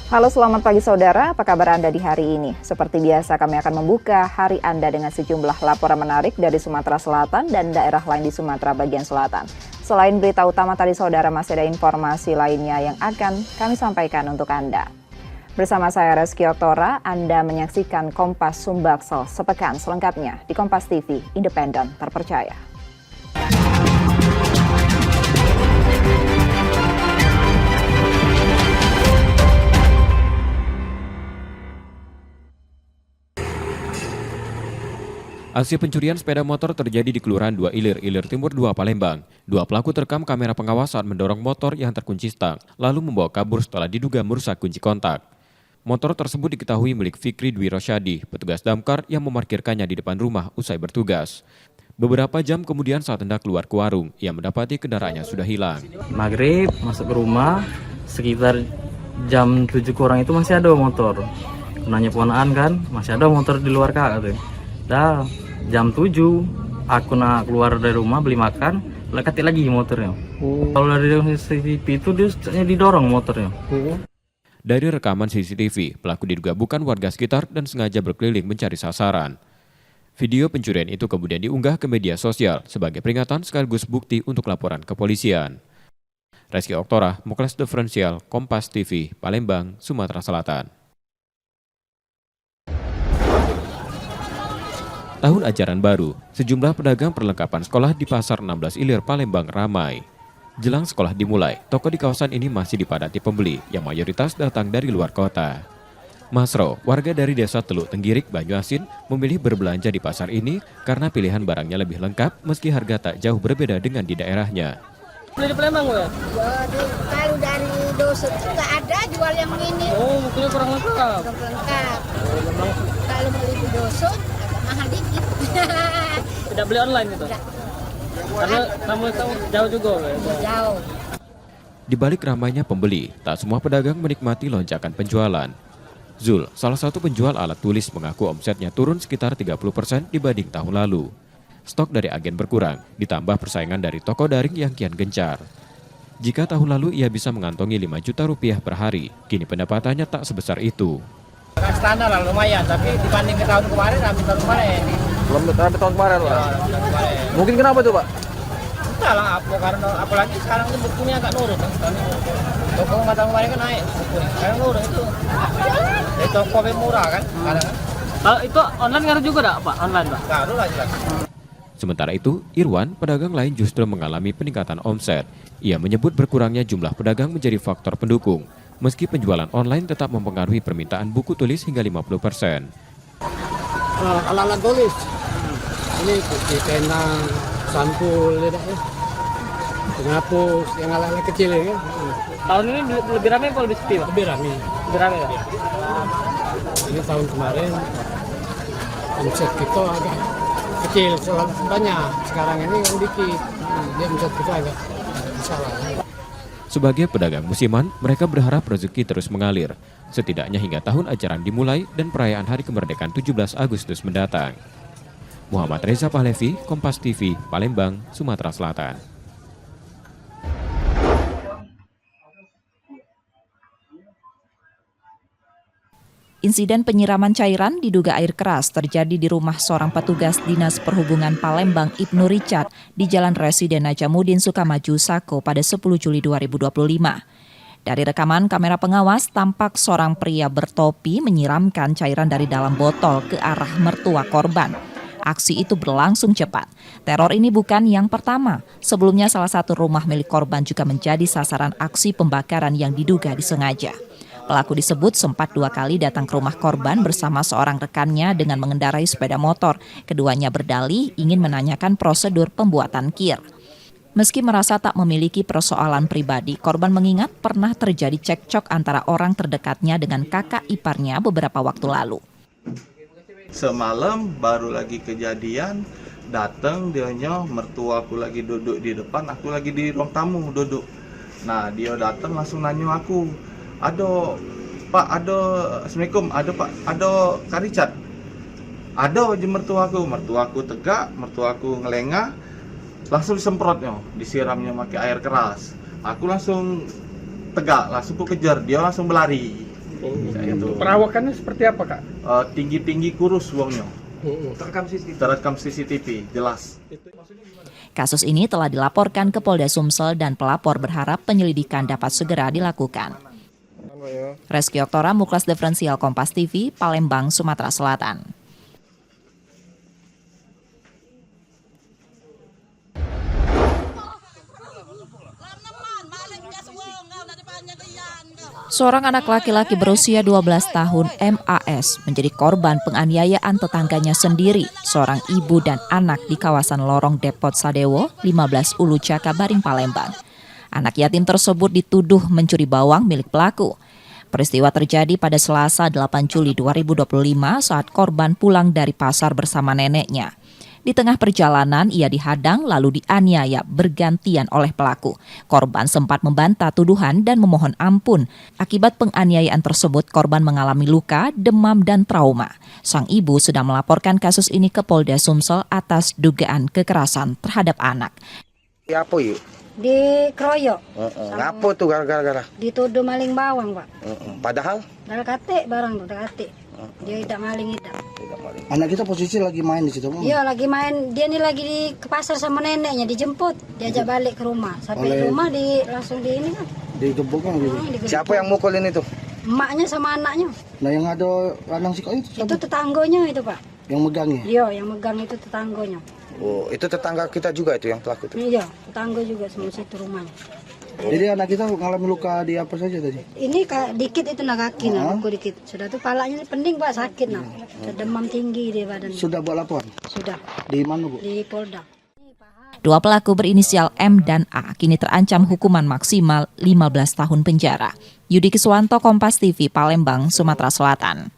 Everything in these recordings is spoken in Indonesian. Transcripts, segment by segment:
Halo, selamat pagi saudara. Apa kabar Anda di hari ini? Seperti biasa kami akan membuka hari Anda dengan sejumlah laporan menarik dari Sumatera Selatan dan daerah lain di Sumatera bagian selatan. Selain berita utama tadi saudara, masih ada informasi lainnya yang akan kami sampaikan untuk Anda. Bersama saya Reski Oktora, Anda menyaksikan Kompas Sumbaksel sepekan selengkapnya di Kompas TV, independen, terpercaya. Aksi pencurian sepeda motor terjadi di Kelurahan 2 Ilir, Ilir Timur 2, Palembang. Dua pelaku terekam kamera pengawas saat mendorong motor yang terkunci stang, lalu membawa kabur setelah diduga merusak kunci kontak. Motor tersebut diketahui milik Fikri Dwi Rosyadi, petugas damkar yang memarkirkannya di depan rumah usai bertugas. Beberapa jam kemudian saat hendak keluar ke warung, ia mendapati kendaraannya sudah hilang. Maghrib masuk ke rumah, sekitar jam 7 kurang itu masih ada motor. Nanya ponakan kan, masih ada motor di luar kak tuh. Dah jam 7 aku nak keluar dari rumah beli makan, lekati lagi motornya. Kalau dari CCTV itu dia didorong motornya. Dari rekaman CCTV, pelaku diduga bukan warga sekitar dan sengaja berkeliling mencari sasaran. Video pencurian itu kemudian diunggah ke media sosial sebagai peringatan sekaligus bukti untuk laporan kepolisian. Reski Oktora, Mokles Diferensial, Kompas TV, Palembang, Sumatera Selatan. Tahun ajaran baru, sejumlah pedagang perlengkapan sekolah di Pasar 16 Ilir, Palembang ramai. Jelang sekolah dimulai, toko di kawasan ini masih dipadati pembeli yang mayoritas datang dari luar kota. Masro, warga dari desa Teluk Tenggirik, Banyuasin, memilih berbelanja di pasar ini karena pilihan barangnya lebih lengkap meski harga tak jauh berbeda dengan di daerahnya. Beli di Palembang ya? Kalau dari dosen juga ada jual yang ini. Oh, mungkin kurang lengkap. Kurang lengkap. Kalau beli di dosen agak mahal dikit. Tidak beli online gitu? Tidak. Karena kamu tahu jauh juga ya? Jauh. Di balik ramainya pembeli, tak semua pedagang menikmati lonjakan penjualan. Zul, salah satu penjual alat tulis, mengaku omsetnya turun sekitar 30% dibanding tahun lalu. Stok dari agen berkurang, ditambah persaingan dari toko daring yang kian gencar. Jika tahun lalu ia bisa mengantongi 5 juta rupiah per hari, kini pendapatannya tak sebesar itu. Standar lah lumayan, tapi dibanding ke tahun kemarin, tahun kemarin. Belum tahun kemarin Ya, tahun kemarin. Mungkin kenapa tuh Pak? Entah lah, karena apalagi sekarang itu bukunya agak nurun kan. Toko tahun kemarin kan naik, sekarang nurun itu. Toko lebih murah kan, sekarang kan. Kalau itu online ngaruh juga enggak, Pak? Online, Pak? Ngaruh lah jelas. Sementara itu, Irwan, pedagang lain justru mengalami peningkatan omset. Ia menyebut berkurangnya jumlah pedagang menjadi faktor pendukung, meski penjualan online tetap mempengaruhi permintaan buku tulis hingga 50%. Alat-alat tulis, ini buku pena, sampul, penghapus, yang alat-alat kecil ya. Tahun ini lebih ramai atau lebih sepi, Pak? Lebih ramai. Lebih ramai, Pak? Ini tahun kemarin omset kita agak kecil, banyak. Sekarang ini yang dikit, dia omset kita agak salah. Sebagai pedagang musiman, mereka berharap rezeki terus mengalir, setidaknya hingga tahun ajaran dimulai dan perayaan Hari Kemerdekaan 17 Agustus mendatang. Muhammad Reza Pahlevi, Kompas TV, Palembang, Sumatera Selatan. Insiden penyiraman cairan diduga air keras terjadi di rumah seorang petugas Dinas Perhubungan Palembang, Ibnu Richard, di Jalan Residen Najamuddin Sukamaju, Sako pada 10 Juli 2025. Dari rekaman kamera pengawas, tampak seorang pria bertopi menyiramkan cairan dari dalam botol ke arah mertua korban. Aksi itu berlangsung cepat. Teror ini bukan yang pertama. Sebelumnya salah satu rumah milik korban juga menjadi sasaran aksi pembakaran yang diduga disengaja. Pelaku disebut sempat 2 kali datang ke rumah korban bersama seorang rekannya dengan mengendarai sepeda motor. Keduanya berdalih ingin menanyakan prosedur pembuatan kir. Meski merasa tak memiliki persoalan pribadi, korban mengingat pernah terjadi cekcok antara orang terdekatnya dengan kakak iparnya beberapa waktu lalu. Semalam baru lagi kejadian, datang dianya, mertua aku lagi duduk di depan, aku lagi di ruang tamu duduk. Nah dia datang langsung nanya aku, ada Pak, ada Assalamualaikum, ada Pak, ada Kak Richard. Ada aja mertuaku tegak, mertuaku ngelengah, langsung disemprotnya, disiramnya pakai air keras. Aku langsung tegak, langsung ku kejar, dia langsung berlari. Perawakannya seperti apa, Kak? Tinggi-tinggi kurus wongnya. Terekam CCTV, jelas. Kasus ini telah dilaporkan ke Polda Sumsel dan pelapor berharap penyelidikan dapat segera dilakukan. Reski Oktora, Muklas Diferensial Kompas TV, Palembang, Sumatera Selatan. Seorang anak laki-laki berusia 12 tahun MAS menjadi korban penganiayaan tetangganya sendiri, seorang ibu dan anak di kawasan Lorong Depot Sadewo, 15 Ulu Caka, Baring, Palembang. Anak yatim tersebut dituduh mencuri bawang milik pelaku. Peristiwa terjadi pada Selasa 8 Juli 2025 saat korban pulang dari pasar bersama neneknya. Di tengah perjalanan, ia dihadang lalu dianiaya bergantian oleh pelaku. Korban sempat membantah tuduhan dan memohon ampun. Akibat penganiayaan tersebut, korban mengalami luka, demam, dan trauma. Sang ibu sedang melaporkan kasus ini ke Polda Sumsel atas dugaan kekerasan terhadap anak. Apa yuk? Dikeroyok. Ngapa tuh gara-gara? Dituduh maling bawang, Pak. Padahal? Dari kate barang tuh, dari kate. Dia tidak maling itu. Anak kita posisi lagi main di situ. Iya, lagi main. Dia nih lagi ke pasar sama neneknya, dijemput. Diajak balik ke rumah. Sampai ke rumah langsung di ini kan. Digebuk kan gitu. Siapa yang mukulin itu? Emaknya sama anaknya. Nah, yang ada lanang sikok itu siapa? Itu tetanggonya itu, Pak. Yang megangnya? Iya, yang megang itu tetanggonya. Oh, itu tetangga kita juga itu yang pelaku itu? Iya, tetangga juga sama situ rumahnya. Jadi anak kita mengalami luka di apa saja tadi? Ini dikit itu kaki, luka dikit. Sudah tuh palanya pening, Pak, sakit nah. Demam tinggi di badan. Sudah buat laporan? Sudah. Di mana, Bu? Di Polda. Dua pelaku berinisial M dan A kini terancam hukuman maksimal 15 tahun penjara. Yudi Kiswanto, Kompas TV, Palembang, Sumatera Selatan.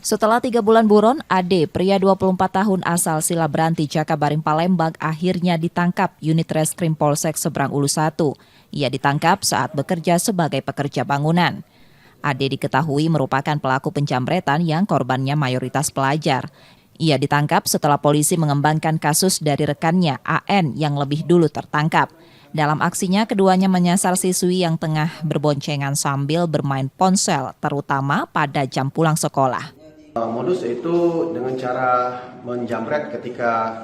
Setelah 3 bulan buron, Ade, pria 24 tahun asal Silabranti, Jakabaring, Palembang, akhirnya ditangkap unit reskrim Polsek Seberang Ulu 1. Ia ditangkap saat bekerja sebagai pekerja bangunan. Ade diketahui merupakan pelaku penjamretan yang korbannya mayoritas pelajar. Ia ditangkap setelah polisi mengembangkan kasus dari rekannya, AN, yang lebih dulu tertangkap. Dalam aksinya, keduanya menyasar siswi yang tengah berboncengan sambil bermain ponsel, terutama pada jam pulang sekolah. Modus itu dengan cara menjamret ketika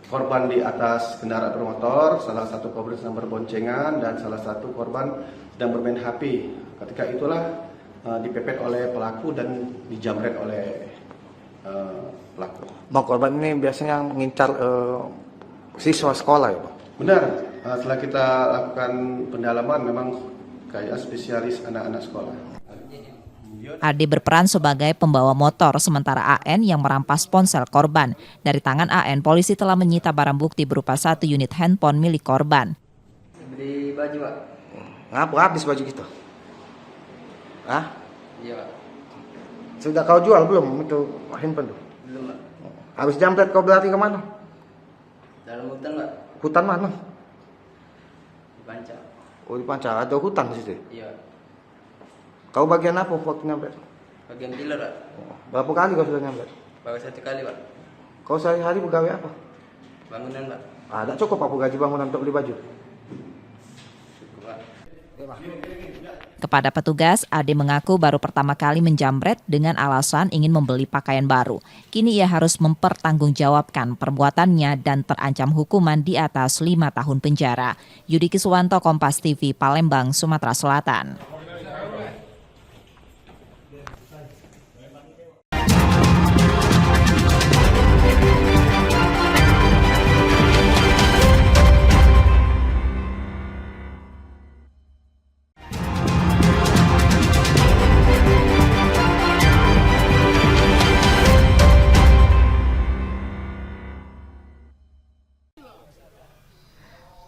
korban di atas kendaraan bermotor, salah satu korban sedang berboncengan dan salah satu korban sedang bermain HP. Ketika itulah dipepet oleh pelaku dan dijamret oleh pelaku. Bang, korban ini biasanya mengincar siswa sekolah ya, Pak? Benar, setelah kita lakukan pendalaman memang kayak spesialis anak-anak sekolah. Ade berperan sebagai pembawa motor, sementara AN yang merampas ponsel korban. Dari tangan AN, polisi telah menyita barang bukti berupa 1 unit handphone milik korban. Beli baju, Pak. Ngapa habis baju kita? Hah? Iya, Pak. Sudah kau jual belum itu handphone tuh? Belum, Pak. Habis jambret kau berarti kemana? Dalam hutan, Pak. Hutan mana? Di Panca. Oh, di Panca. Ada hutan di situ? Iya. Kau bagian apa waktu nyambret? Bagian killer, Pak. Berapa kali kau sudah nyambret? Baru 1 kali, Pak. Kau sehari-hari begawe apa? Bangunan, Pak. Ada cukup apa gaji bangunan untuk beli baju? Cukup, Pak. Kepada petugas, Ade mengaku baru pertama kali menjamret dengan alasan ingin membeli pakaian baru. Kini ia harus mempertanggungjawabkan perbuatannya dan terancam hukuman di atas 5 tahun penjara. Yudi Kiswanto, Kompas TV, Palembang, Sumatera Selatan.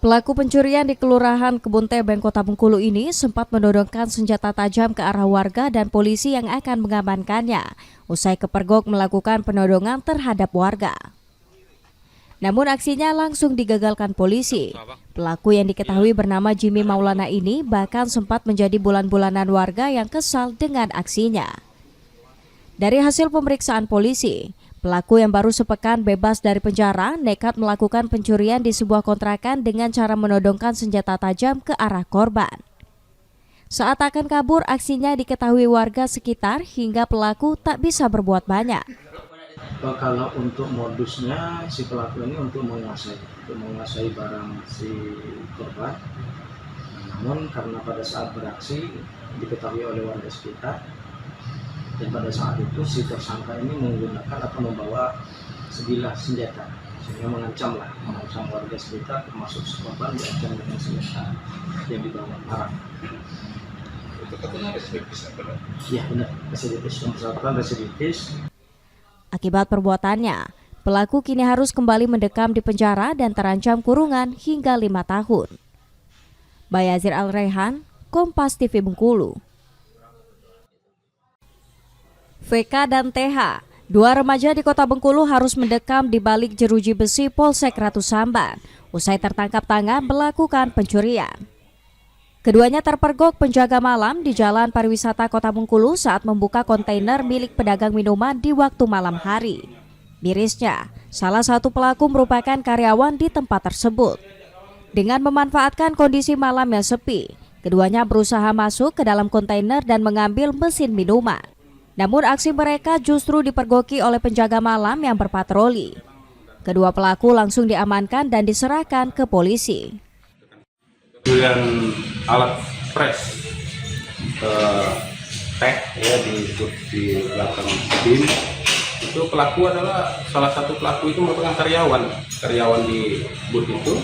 Pelaku pencurian di Kelurahan Kebun Tebeng, Kota Bengkulu ini sempat mendodongkan senjata tajam ke arah warga dan polisi yang akan mengamankannya. Usai kepergok melakukan penodongan terhadap warga. Namun aksinya langsung digagalkan polisi. Pelaku yang diketahui bernama Jimmy Maulana ini bahkan sempat menjadi bulan-bulanan warga yang kesal dengan aksinya. Dari hasil pemeriksaan polisi, Pelaku yang baru sepekan bebas dari penjara nekat melakukan pencurian di sebuah kontrakan dengan cara menodongkan senjata tajam ke arah korban. Saat akan kabur, aksinya diketahui warga sekitar hingga pelaku tak bisa berbuat banyak. Kalau untuk modusnya si pelaku ini untuk menguasai barang si korban. Namun karena pada saat beraksi diketahui oleh warga sekitar, dan pada saat itu si tersangka ini menggunakan atau membawa sebilah senjata, sehingga mengancam warga sekitar, termasuk si korban diancam dengan senjata yang dibawa parah. Itu katanya residivis, benar? Iya benar, residivis, yang bersangkutan residivis. Akibat perbuatannya, pelaku kini harus kembali mendekam di penjara dan terancam kurungan hingga 5 tahun. Bayazir Al-Rehan, Kompas TV Bengkulu. VK dan TH, dua remaja di Kota Bengkulu harus mendekam di balik jeruji besi Polsek Ratu Samban usai tertangkap tangan melakukan pencurian. Keduanya terpergok penjaga malam di Jalan Pariwisata Kota Bengkulu saat membuka kontainer milik pedagang minuman di waktu malam hari. Mirisnya, salah satu pelaku merupakan karyawan di tempat tersebut. Dengan memanfaatkan kondisi malam yang sepi, keduanya berusaha masuk ke dalam kontainer dan mengambil mesin minuman. Namun aksi mereka justru dipergoki oleh penjaga malam yang berpatroli. Kedua pelaku langsung diamankan dan diserahkan ke polisi. Dengan alat press teh ya di belakang bin, itu pelaku adalah salah satu pelaku itu merupakan karyawan di booth itu.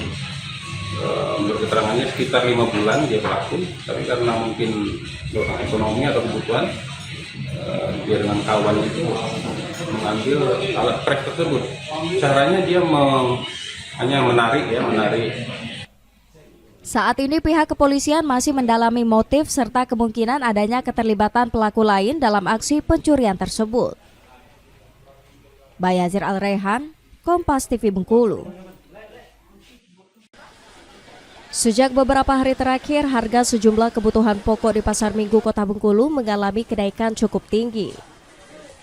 Menurut keterangannya sekitar 5 bulan dia pelaku, tapi karena mungkin dorongan ekonomi atau kebutuhan, dia dengan kawan itu mengambil alat press tersebut. Caranya dia hanya menarik. Saat ini pihak kepolisian masih mendalami motif serta kemungkinan adanya keterlibatan pelaku lain dalam aksi pencurian tersebut. Bayazir Al-Rehan, Kompas TV Bengkulu. Sejak beberapa hari terakhir, harga sejumlah kebutuhan pokok di Pasar Minggu Kota Bengkulu mengalami kenaikan cukup tinggi.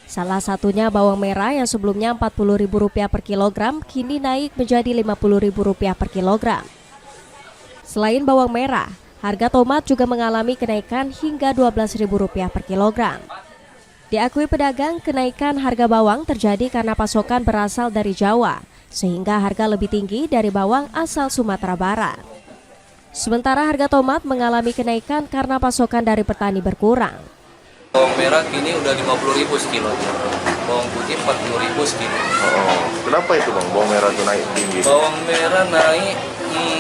Salah satunya bawang merah yang sebelumnya Rp40.000 per kilogram kini naik menjadi Rp50.000 per kilogram. Selain bawang merah, harga tomat juga mengalami kenaikan hingga Rp12.000 per kilogram. Diakui pedagang, kenaikan harga bawang terjadi karena pasokan berasal dari Jawa, sehingga harga lebih tinggi dari bawang asal Sumatera Barat. Sementara harga tomat mengalami kenaikan karena pasokan dari petani berkurang. Bawang merah kini udah Rp50.000 sekilo, bawang putih Rp40.000 sekilo. Oh, kenapa itu bang, bawang merah itu naik tinggi? Bawang merah naik,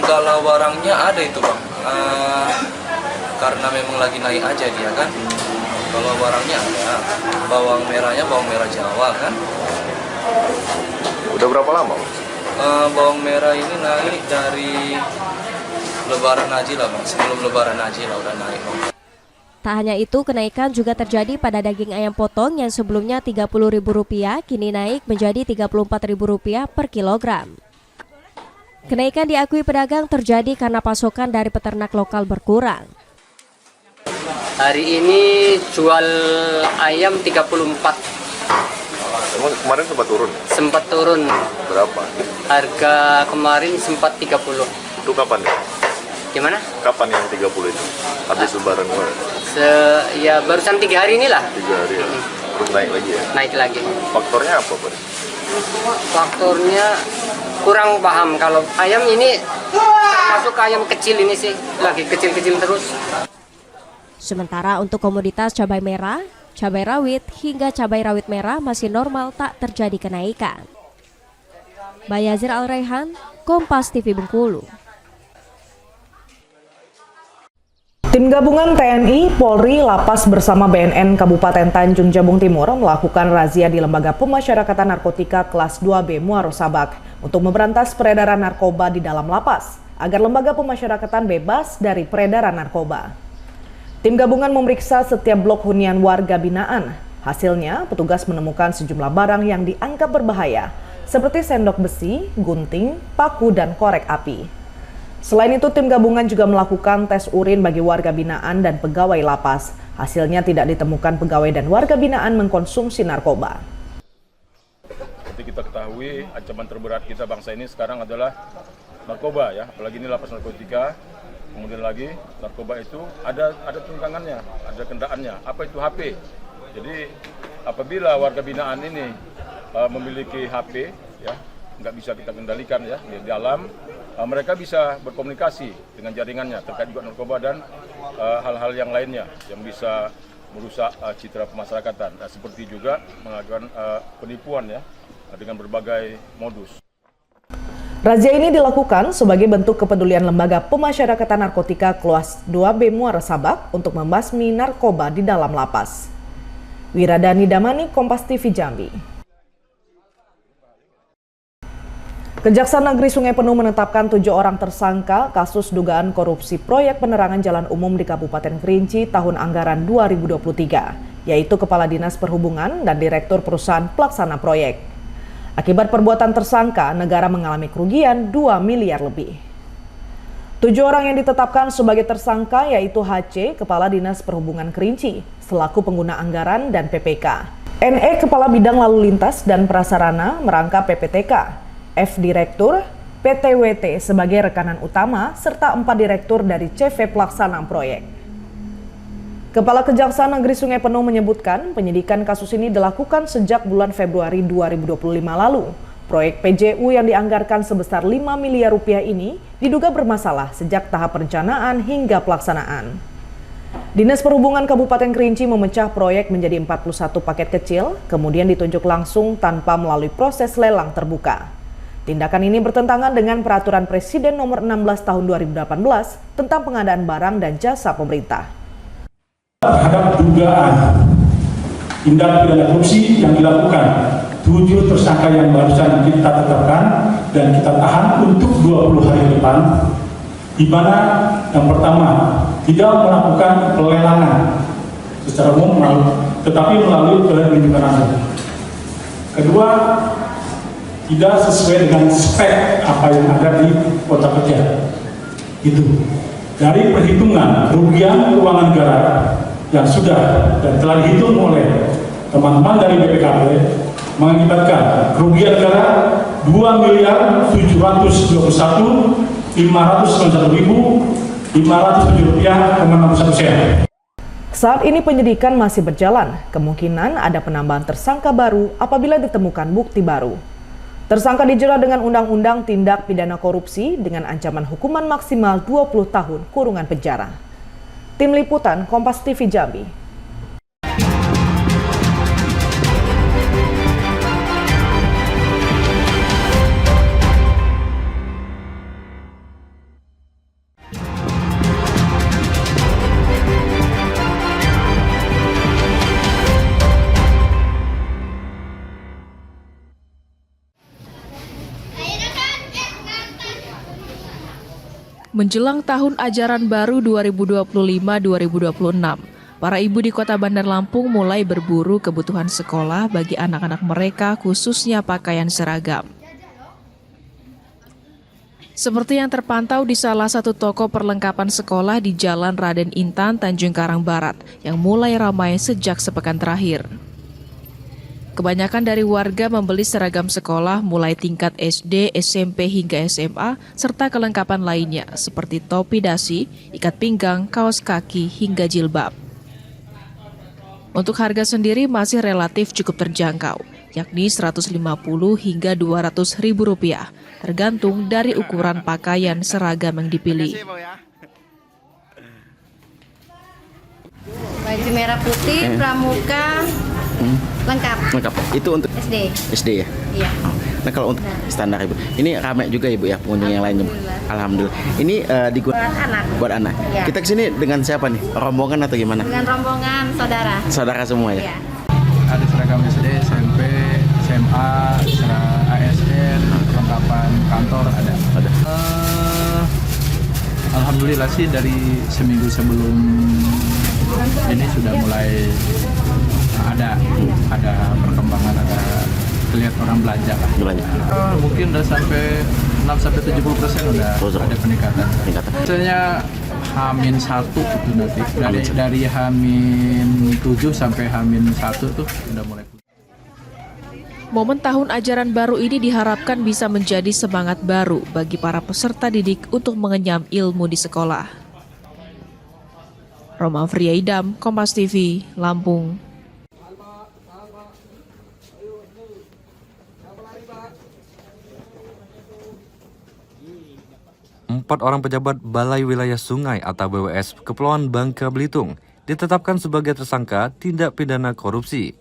kalau barangnya ada itu bang, karena memang lagi naik aja dia kan. Kalau barangnya ada, bawang merahnya bawang merah Jawa kan. Udah berapa lama? Bawang merah ini naik dari Lebaran Haji lah bang, sebelum Lebaran Haji lah udah naik bang. Tak hanya itu, kenaikan juga terjadi pada daging ayam potong yang sebelumnya Rp30.000 kini naik menjadi Rp34.000 per kilogram. Kenaikan diakui pedagang terjadi karena pasokan dari peternak lokal berkurang. Hari ini jual ayam 34. Kemarin sempat turun? Sempat turun. Berapa? Harga kemarin sempat 30. Itu kapan ya? Gimana? Kapan yang 30 itu? Habis lebaran kemarin? Ya barusan 3 hari inilah. 3 hari ya? Terus naik lagi ya? Naik lagi. Faktornya apa Pak? Faktornya kurang paham. Kalau ayam ini termasuk ayam kecil ini sih, lagi kecil-kecil terus. Sementara untuk komoditas cabai merah, cabai rawit hingga cabai rawit merah masih normal, tak terjadi kenaikan. Bayazir Al-Rehan, Kompas TV Bengkulu. Tim gabungan TNI, Polri, Lapas bersama BNN Kabupaten Tanjung Jabung Timur melakukan razia di Lembaga Pemasyarakatan Narkotika kelas 2B Muaro Sabak untuk memberantas peredaran narkoba di dalam lapas agar lembaga pemasyarakatan bebas dari peredaran narkoba. Tim gabungan memeriksa setiap blok hunian warga binaan. Hasilnya, petugas menemukan sejumlah barang yang dianggap berbahaya, seperti sendok besi, gunting, paku, dan korek api. Selain itu, tim gabungan juga melakukan tes urin bagi warga binaan dan pegawai lapas. Hasilnya tidak ditemukan pegawai dan warga binaan mengkonsumsi narkoba. kita ketahui ancaman terberat kita bangsa ini sekarang adalah narkoba ya, apalagi ini lapas narkotika. Kemudian lagi narkoba itu ada tunggangannya, ada kendaraannya. Apa itu HP? Jadi apabila warga binaan ini memiliki HP, ya nggak bisa kita kendalikan ya di dalam, mereka bisa berkomunikasi dengan jaringannya terkait juga narkoba dan hal-hal yang lainnya yang bisa merusak citra pemasyarakatan. Nah, seperti juga melakukan penipuan ya dengan berbagai modus. Razia ini dilakukan sebagai bentuk kepedulian Lembaga Pemasyarakatan Narkotika Kelas 2B Muara Sabak untuk membasmi narkoba di dalam lapas. Wiradani Damani, Kompas TV Jambi. Kejaksaan Negeri Sungai Penuh menetapkan 7 orang tersangka kasus dugaan korupsi proyek penerangan jalan umum di Kabupaten Kerinci tahun anggaran 2023, yaitu Kepala Dinas Perhubungan dan Direktur Perusahaan Pelaksana Proyek. Akibat perbuatan tersangka, negara mengalami kerugian 2 miliar lebih. 7 orang yang ditetapkan sebagai tersangka yaitu HC, Kepala Dinas Perhubungan Kerinci, selaku pengguna anggaran dan PPK. NE, Kepala Bidang Lalu Lintas dan Prasarana merangkap PPTK. F, Direktur, PTWT sebagai rekanan utama, serta 4 direktur dari CV Pelaksana Proyek. Kepala Kejaksaan Negeri Sungai Penuh menyebutkan penyidikan kasus ini dilakukan sejak bulan Februari 2025 lalu. Proyek PJU yang dianggarkan sebesar 5 miliar rupiah ini diduga bermasalah sejak tahap perencanaan hingga pelaksanaan. Dinas Perhubungan Kabupaten Kerinci memecah proyek menjadi 41 paket kecil, kemudian ditunjuk langsung tanpa melalui proses lelang terbuka. Tindakan ini bertentangan dengan Peraturan Presiden Nomor 16 Tahun 2018 tentang pengadaan barang dan jasa pemerintah. Terhadap dugaan tindak pidana korupsi yang dilakukan 7 tersangka yang barusan kita tetapkan dan kita tahan untuk 20 hari ke depan, di mana yang pertama tidak melakukan pelelangan secara umum tetapi melalui penunjukan langsung. Kedua, tidak sesuai dengan spek apa yang ada di kota kerja. Itu dari perhitungan kerugian keuangan negara yang sudah dan telah dihitung oleh teman-teman dari BPKP mengakibatkan kerugian negara 2.721.591.507 rupiah 61 sen. Saat ini penyidikan masih berjalan, kemungkinan ada penambahan tersangka baru apabila ditemukan bukti baru. Tersangka dijerat dengan Undang-Undang Tindak Pidana Korupsi dengan ancaman hukuman maksimal 20 tahun kurungan penjara. Tim Liputan Kompas TV Jambi. Menjelang tahun ajaran baru 2025-2026, para ibu di Kota Bandar Lampung mulai berburu kebutuhan sekolah bagi anak-anak mereka, khususnya pakaian seragam. Seperti yang terpantau di salah satu toko perlengkapan sekolah di Jalan Raden Intan, Tanjung Karang Barat, yang mulai ramai sejak sepekan terakhir. Kebanyakan dari warga membeli seragam sekolah mulai tingkat SD, SMP hingga SMA, serta kelengkapan lainnya seperti topi dasi, ikat pinggang, kaos kaki, hingga jilbab. Untuk harga sendiri masih relatif cukup terjangkau, yakni Rp150 hingga Rp200.000, tergantung dari ukuran pakaian seragam yang dipilih. Baju merah putih, pramuka, lengkap. Itu untuk SD ya? Iya. Nah kalau untuk standar Ibu, ini ramai juga Ibu ya pengunjung yang lainnya. Alhamdulillah. Ini buat anak. Ya. Kita kesini dengan siapa nih? Rombongan atau gimana? Dengan rombongan saudara. Saudara semua ya? Iya. Ada seragam SD, SMP, SMA, ASN, perlengkapan kantor ada. Alhamdulillah sih dari seminggu sebelum ini sudah mulai ada perkembangan, ada kelihatan orang belanja lah. Mungkin udah sampai 6-70% udah ada peningkatan. Misalnya H-1 itu nanti dari H-7 sampai H-1 tuh udah mulai. Momen tahun ajaran baru ini diharapkan bisa menjadi semangat baru bagi para peserta didik untuk mengenyam ilmu di sekolah. Roma Friaidam, Kompas TV, Lampung. Empat orang pejabat Balai Wilayah Sungai atau BWS Kepulauan Bangka Belitung ditetapkan sebagai tersangka tindak pidana korupsi.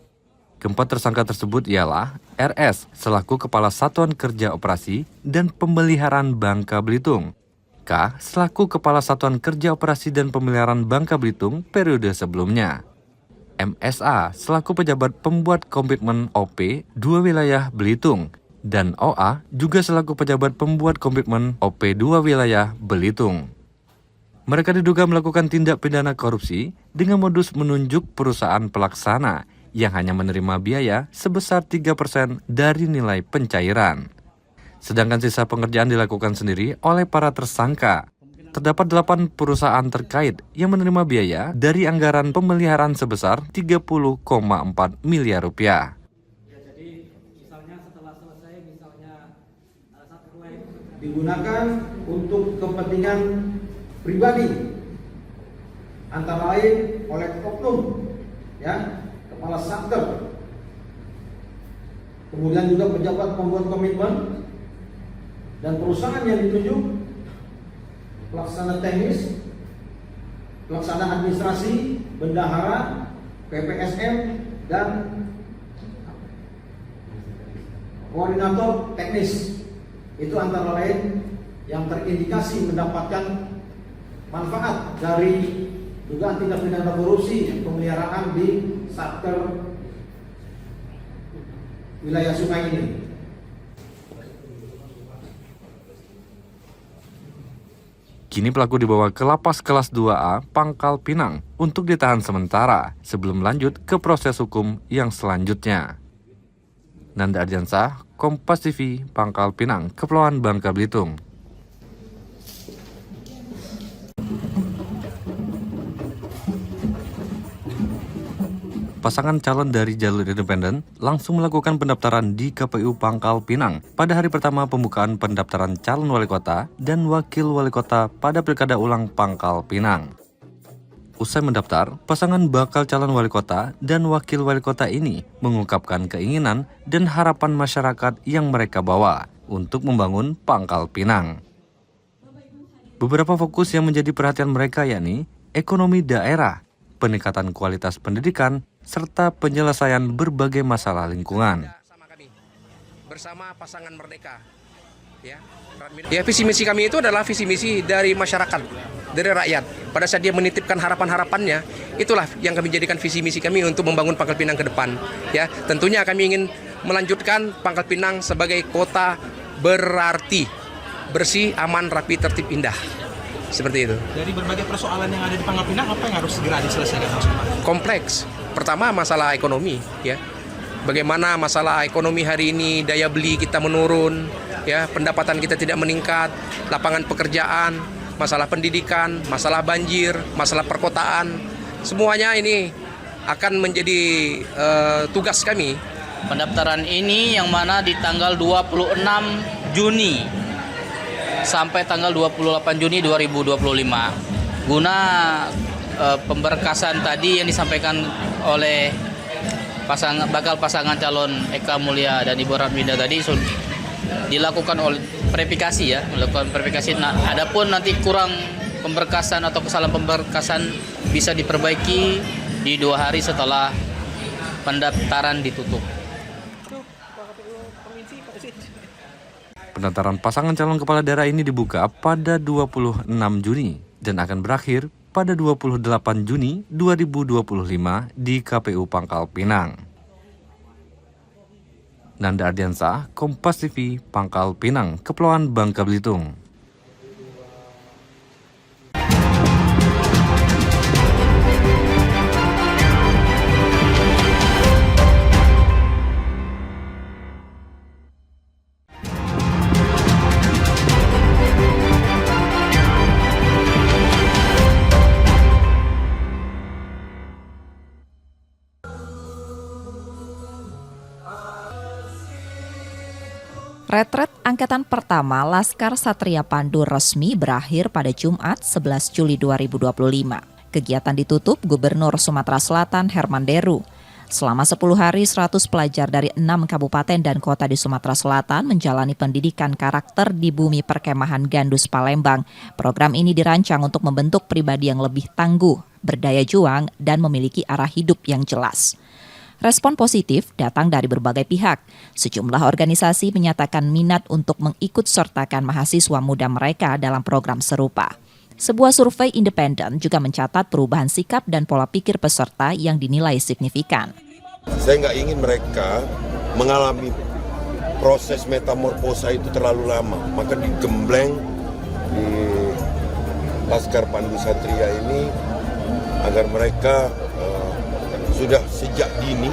Keempat tersangka tersebut ialah RS selaku Kepala Satuan Kerja Operasi dan Pemeliharaan Bangka Belitung, K selaku Kepala Satuan Kerja Operasi dan Pemeliharaan Bangka Belitung periode sebelumnya, MSA selaku pejabat pembuat komitmen OP 2 wilayah Belitung, dan OA juga selaku pejabat pembuat komitmen OP 2 wilayah Belitung. Mereka diduga melakukan tindak pidana korupsi dengan modus menunjuk perusahaan pelaksana yang hanya menerima biaya sebesar 3% dari nilai pencairan. Sedangkan sisa pengerjaan dilakukan sendiri oleh para tersangka. Terdapat 8 perusahaan terkait yang menerima biaya dari anggaran pemeliharaan sebesar 30,4 miliar rupiah. Digunakan untuk kepentingan pribadi, antara lain oleh oknum, ya, kepala satker, kemudian juga pejabat pembuat komitmen dan perusahaan yang ditunjuk, pelaksana teknis, pelaksana administrasi, bendahara, PPSM, dan koordinator teknis. Itu antara lain yang terindikasi mendapatkan manfaat dari dugaan tindak pidana korupsi pemeliharaan di satker wilayah Sungai ini. Kini pelaku dibawa ke Lapas Kelas 2A Pangkal Pinang untuk ditahan sementara sebelum lanjut ke proses hukum yang selanjutnya. Nanda Ardiansah, Kompas TV, Pangkal Pinang, Kepulauan Bangka Belitung. Pasangan calon dari jalur independen langsung melakukan pendaftaran di KPU Pangkal Pinang pada hari pertama pembukaan pendaftaran calon wali kota dan wakil wali kota pada Pilkada Ulang Pangkal Pinang. Usai mendaftar, pasangan bakal calon wali kota dan wakil wali kota ini mengungkapkan keinginan dan harapan masyarakat yang mereka bawa untuk membangun Pangkal Pinang. Beberapa fokus yang menjadi perhatian mereka yakni ekonomi daerah, peningkatan kualitas pendidikan, serta penyelesaian berbagai masalah lingkungan. Bersama pasangan Merdeka, ya visi misi kami itu adalah visi misi dari masyarakat, dari rakyat. Pada saat dia menitipkan harapan-harapannya, itulah yang kami jadikan visi misi kami untuk membangun Pangkal Pinang ke depan. Ya, tentunya kami ingin melanjutkan Pangkal Pinang sebagai kota berarti, bersih, aman, rapi, tertib, indah. Seperti itu. Dari berbagai persoalan yang ada di Pangkal Pinang, apa yang harus segera diselesaikan? Kompleks. Pertama masalah ekonomi, ya. Bagaimana masalah ekonomi hari ini, daya beli kita menurun, ya, pendapatan kita tidak meningkat, lapangan pekerjaan, masalah pendidikan, masalah banjir, masalah perkotaan, semuanya ini akan menjadi tugas kami. Pendaftaran ini yang mana di tanggal 26 Juni sampai tanggal 28 Juni 2025. Guna pemberkasan tadi yang disampaikan oleh bakal pasangan calon Eka Mulia dan Ibu Ratminda tadi dilakukan oleh verifikasi, ya, melakukan verifikasi. Nah, adapun nanti kurang pemberkasan atau kesalahan pemberkasan bisa diperbaiki di 2 hari setelah pendaftaran ditutup. Pendaftaran pasangan calon kepala daerah ini dibuka pada 26 Juni dan akan berakhir pada 28 Juni 2025 di KPU Pangkal Pinang. Nanda Ardiansah, Kompas TV, Pangkal Pinang, Kepulauan Bangka Belitung. Retret Angkatan Pertama Laskar Satria Pandu resmi berakhir pada Jumat 11 Juli 2025. Kegiatan ditutup Gubernur Sumatera Selatan Herman Deru. Selama 10 hari, 100 pelajar dari 6 kabupaten dan kota di Sumatera Selatan menjalani pendidikan karakter di bumi perkemahan Gandus Palembang. Program ini dirancang untuk membentuk pribadi yang lebih tangguh, berdaya juang, dan memiliki arah hidup yang jelas. Respon positif datang dari berbagai pihak. Sejumlah organisasi menyatakan minat untuk mengikut-sertakan mahasiswa muda mereka dalam program serupa. Sebuah survei independen juga mencatat perubahan sikap dan pola pikir peserta yang dinilai signifikan. Saya nggak ingin mereka mengalami proses metamorfosa itu terlalu lama, maka digembleng di Laskar Pandu Satria ini agar mereka sudah sejak dini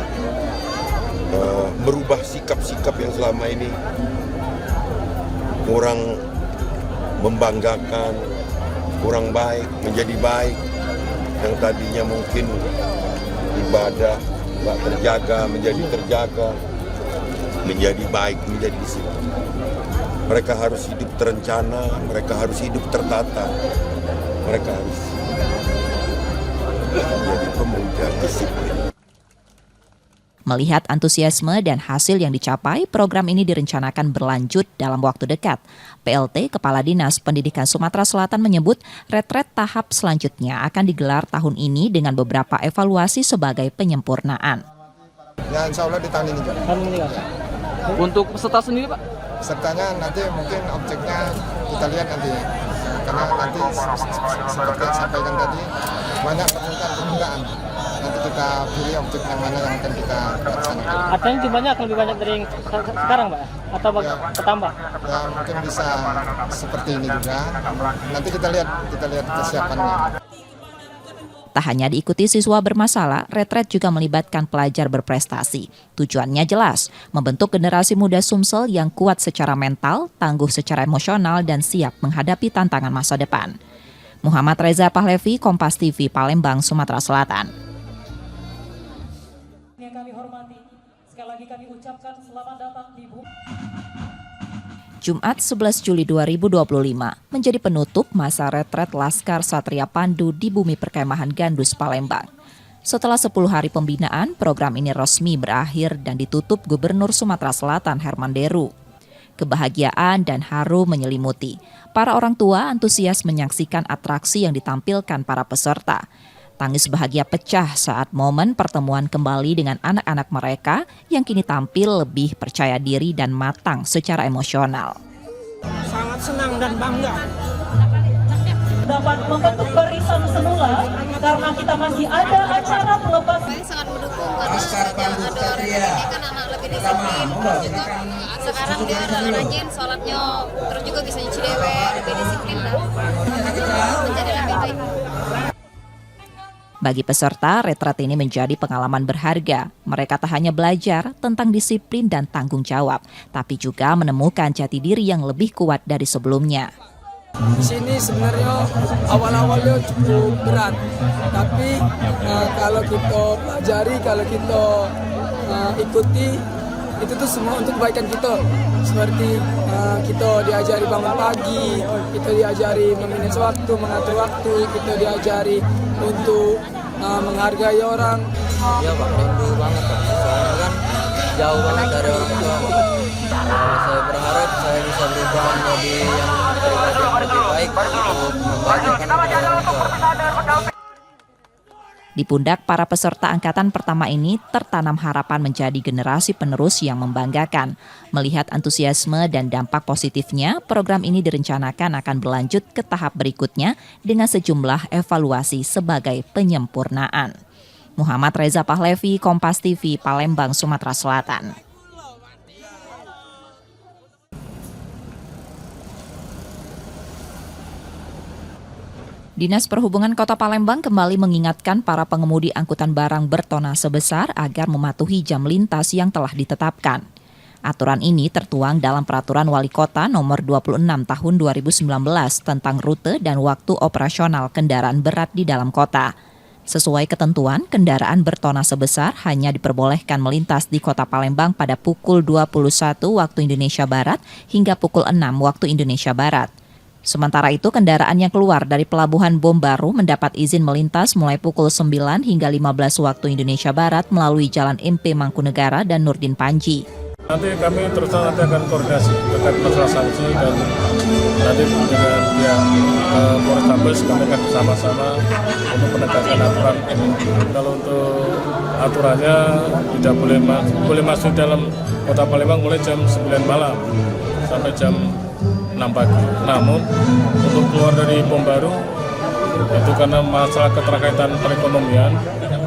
merubah sikap-sikap yang selama ini kurang membanggakan, kurang baik, menjadi baik. Yang tadinya mungkin ibadah tak terjaga, menjadi terjaga, menjadi baik, menjadi disiplin. Mereka harus hidup terencana, mereka harus hidup tertata, mereka harus menjadi pemuda disiplin. Melihat antusiasme dan hasil yang dicapai, program ini direncanakan berlanjut dalam waktu dekat. PLT Kepala Dinas Pendidikan Sumatera Selatan menyebut retret tahap selanjutnya akan digelar tahun ini dengan beberapa evaluasi sebagai penyempurnaan. Ya, insya Allah di tahun ini juga. Untuk peserta sendiri, Pak? Pesertanya nanti mungkin objeknya kita lihat nanti. Karena nanti seperti yang sampaikan tadi, banyak permintaan. Nanti kita pilih objek yang mana yang akan kita laksanakan. Artinya jumlahnya akan lebih banyak dari sekarang, Pak? Atau bertambah? Ya, mungkin bisa seperti ini juga. Nanti kita lihat kesiapannya. Tak hanya diikuti siswa bermasalah, retret juga melibatkan pelajar berprestasi. Tujuannya jelas, membentuk generasi muda Sumsel yang kuat secara mental, tangguh secara emosional, dan siap menghadapi tantangan masa depan. Muhammad Reza Pahlevi, Kompas TV, Palembang, Sumatera Selatan. Yang kami hormati, sekali lagi kami ucapkan selamat datang di bumi. Jumat 11 Juli 2025 menjadi penutup masa retret Laskar Satria Pandu di bumi perkemahan Gandus Palembang. Setelah 10 hari pembinaan, program ini resmi berakhir dan ditutup Gubernur Sumatera Selatan Herman Deru. Kebahagiaan dan haru menyelimuti. Para orang tua antusias menyaksikan atraksi yang ditampilkan para peserta. Tangis bahagia pecah saat momen pertemuan kembali dengan anak-anak mereka yang kini tampil lebih percaya diri dan matang secara emosional. Sangat senang dan bangga dapat membentuk barisan semula karena kita masih ada acara pelepas. Saya sangat mendukung karena kan anak lebih disiplin, terus juga sekarang dia udah rajin sholatnya, terus juga bisa nyuci dewe, lebih disiplin dan menjadi lebih baik. Bagi peserta, retret ini menjadi pengalaman berharga. Mereka tak hanya belajar tentang disiplin dan tanggung jawab, tapi juga menemukan jati diri yang lebih kuat dari sebelumnya. Di sini sebenarnya awal-awalnya cukup berat, tapi kalau kita pelajari, kalau kita ikuti, itu tuh semua untuk kebaikan kita. Seperti kita diajari bangun pagi, kita diajari memanage waktu, mengatur waktu, kita diajari untuk menghargai orang. Iya Pak, rindu banget Pak. Soalnya kan jauh banget dari orang tua. Saya berharap saya bisa berubah menjadi yang lebih baik untuk membahagiakan orang tua. Di pundak para peserta angkatan pertama ini tertanam harapan menjadi generasi penerus yang membanggakan. Melihat antusiasme dan dampak positifnya, program ini direncanakan akan berlanjut ke tahap berikutnya dengan sejumlah evaluasi sebagai penyempurnaan. Muhammad Reza Pahlevi, Kompas TV, Palembang, Sumatera Selatan. Dinas Perhubungan Kota Palembang kembali mengingatkan para pengemudi angkutan barang bertonase besar agar mematuhi jam lintas yang telah ditetapkan. Aturan ini tertuang dalam Peraturan Wali Kota Nomor 26 Tahun 2019 tentang rute dan waktu operasional kendaraan berat di dalam kota. Sesuai ketentuan, kendaraan bertona sebesar hanya diperbolehkan melintas di Kota Palembang pada pukul 21 waktu Indonesia Barat hingga pukul 6 waktu Indonesia Barat. Sementara itu, kendaraan yang keluar dari Pelabuhan Bom Baru mendapat izin melintas mulai pukul 9 hingga 15 waktu Indonesia Barat melalui Jalan MP Mangkunegara dan Nurdin Panji. Nanti kami terus nanti akan koordinasi terkait masalah sanksi dan nanti dengan pihak Polrestabes kami akan bersama-sama untuk menegakkan aturan ini. Kalau untuk aturannya tidak boleh masuk dalam Kota Palembang mulai jam 9 malam sampai jam 6 pagi. Namun untuk keluar dari Bom Baru itu karena masalah keterkaitan perekonomian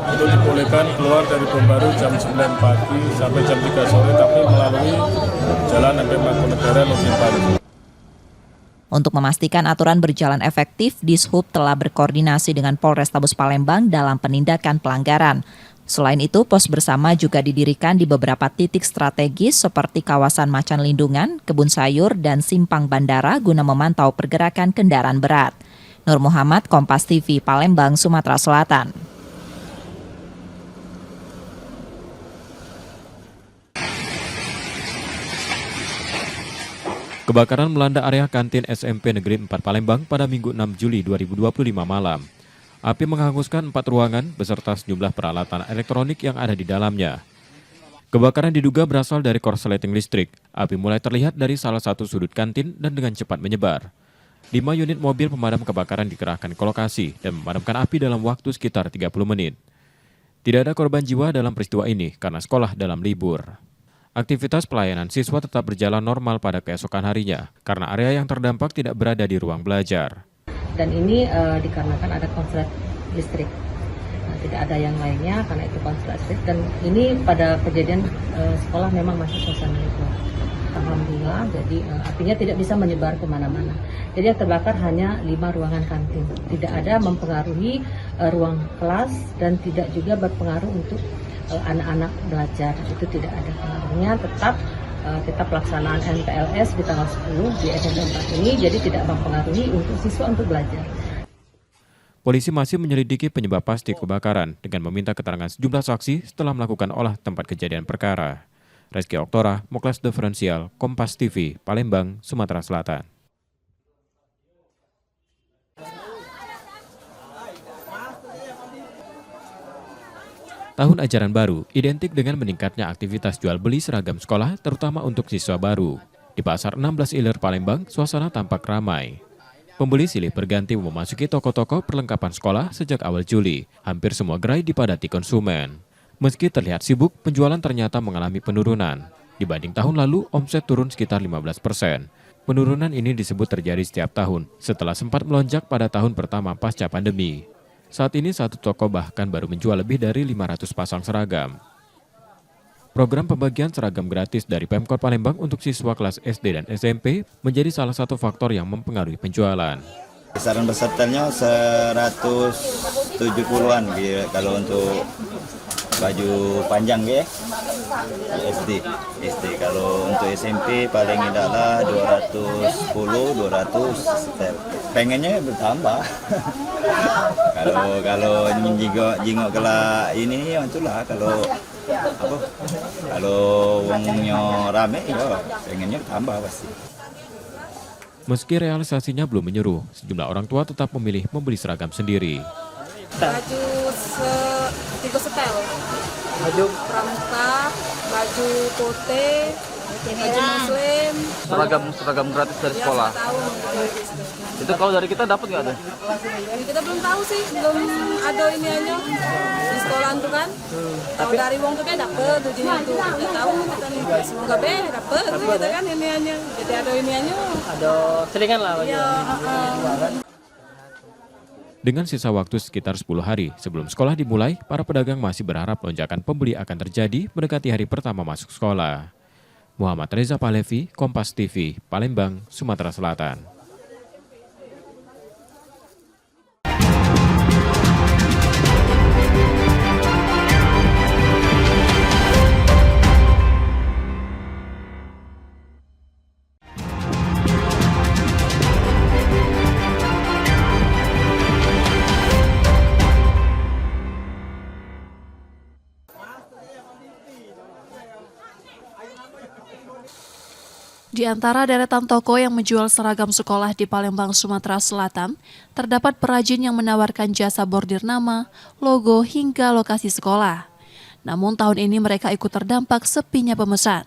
itu dibolehkan keluar dari Bom Baru jam 9 pagi sampai jam 3 sore tapi melalui Jalan MP Mangkunegara Nurdin Panji. Untuk memastikan aturan berjalan efektif, Dishub telah berkoordinasi dengan Polrestabes Palembang dalam penindakan pelanggaran. Selain itu, pos bersama juga didirikan di beberapa titik strategis seperti kawasan Macan Lindungan, Kebun Sayur, dan Simpang Bandara guna memantau pergerakan kendaraan berat. Nur Muhammad, Kompas TV, Palembang, Sumatera Selatan. Kebakaran melanda area kantin SMP Negeri 4 Palembang pada Minggu 6 Juli 2025 malam. Api menghanguskan 4 ruangan beserta sejumlah peralatan elektronik yang ada di dalamnya. Kebakaran diduga berasal dari korsleting listrik. Api mulai terlihat dari salah satu sudut kantin dan dengan cepat menyebar. 5 unit mobil pemadam kebakaran dikerahkan ke lokasi dan memadamkan api dalam waktu sekitar 30 menit. Tidak ada korban jiwa dalam peristiwa ini karena sekolah dalam libur. Aktivitas pelayanan siswa tetap berjalan normal pada keesokan harinya karena area yang terdampak tidak berada di ruang belajar. Dan ini dikarenakan ada konslet listrik, tidak ada yang lainnya karena itu konslet listrik. Dan ini pada kejadian sekolah memang masih suasana libur. Alhamdulillah, jadi apinya tidak bisa menyebar kemana-mana. Jadi yang terbakar hanya 5 ruangan kantin. Tidak ada mempengaruhi ruang kelas dan tidak juga berpengaruh untuk anak-anak belajar. Itu tidak ada pengaruhnya. Tetap kita pelaksanaan NPLS di tanggal 10 di SMP 4 ini, jadi tidak mempengaruhi untuk siswa untuk belajar. Polisi masih menyelidiki penyebab pasti kebakaran dengan meminta keterangan sejumlah saksi setelah melakukan olah tempat kejadian perkara. Reski Oktora, Moklas Diferensial, Kompas TV, Palembang, Sumatera Selatan. Tahun ajaran baru identik dengan meningkatnya aktivitas jual beli seragam sekolah terutama untuk siswa baru. Di Pasar 16 Iler Palembang, suasana tampak ramai. Pembeli silih berganti memasuki toko-toko perlengkapan sekolah sejak awal Juli. Hampir semua gerai dipadati konsumen. Meski terlihat sibuk, penjualan ternyata mengalami penurunan. Dibanding tahun lalu, omset turun sekitar 15%. Penurunan ini disebut terjadi setiap tahun, setelah sempat melonjak pada tahun pertama pasca pandemi. Saat ini satu toko bahkan baru menjual lebih dari 500 pasang seragam. Program pembagian seragam gratis dari Pemkot Palembang untuk siswa kelas SD dan SMP menjadi salah satu faktor yang mempengaruhi penjualan. Kisaran pesertanya 170-an kalau untuk baju panjang ya. SD. Kalau untuk SMP paling tidaklah 210-200. Pengennya bertambah. kalau jingok kelak ini itulah kalau uangnya rame ya pengennya tambah pasti. Meski realisasinya belum menyeru, sejumlah orang tua tetap memilih membeli seragam sendiri. Baju 3 setel. Baju pramuka, baju kote, baju muslim. Seragam gratis dari sekolah. Itu kalau dari kita dapat nggak ada? Kita belum tahu sih, belum ada ini aja di sekolah itu kan. Kalau dari wong tuh kayak dapet tujuannya tuh, kita tahu kita nih semoga dapet kita kan ini aja. Jadi ada ini aja. Ada selingan lah. Iya. Dengan sisa waktu sekitar 10 hari sebelum sekolah dimulai, para pedagang masih berharap lonjakan pembeli akan terjadi mendekati hari pertama masuk sekolah. Muhammad Reza Pahlevi, Kompas TV, Palembang, Sumatera Selatan. Di antara deretan toko yang menjual seragam sekolah di Palembang, Sumatera Selatan, terdapat perajin yang menawarkan jasa bordir nama, logo, hingga lokasi sekolah. Namun tahun ini mereka ikut terdampak sepinya pemesan.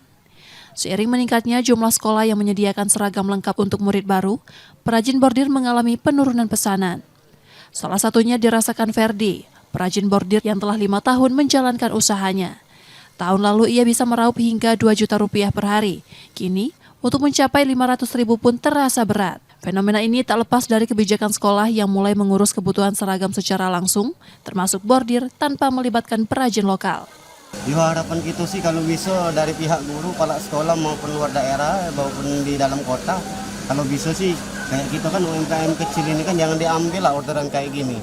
Seiring meningkatnya jumlah sekolah yang menyediakan seragam lengkap untuk murid baru, perajin bordir mengalami penurunan pesanan. Salah satunya dirasakan Ferdi, perajin bordir yang telah 5 tahun menjalankan usahanya. Tahun lalu ia bisa meraup hingga 2 juta rupiah per hari. Kini, untuk mencapai 500.000 pun terasa berat. Fenomena ini tak lepas dari kebijakan sekolah yang mulai mengurus kebutuhan seragam secara langsung, termasuk bordir tanpa melibatkan perajin lokal. Harapan kita sih kalau bisa dari pihak guru, kepala sekolah maupun luar daerah maupun di dalam kota, kalau bisa sih kayak kita kan UMKM kecil ini kan jangan diambil lah orderan kayak gini.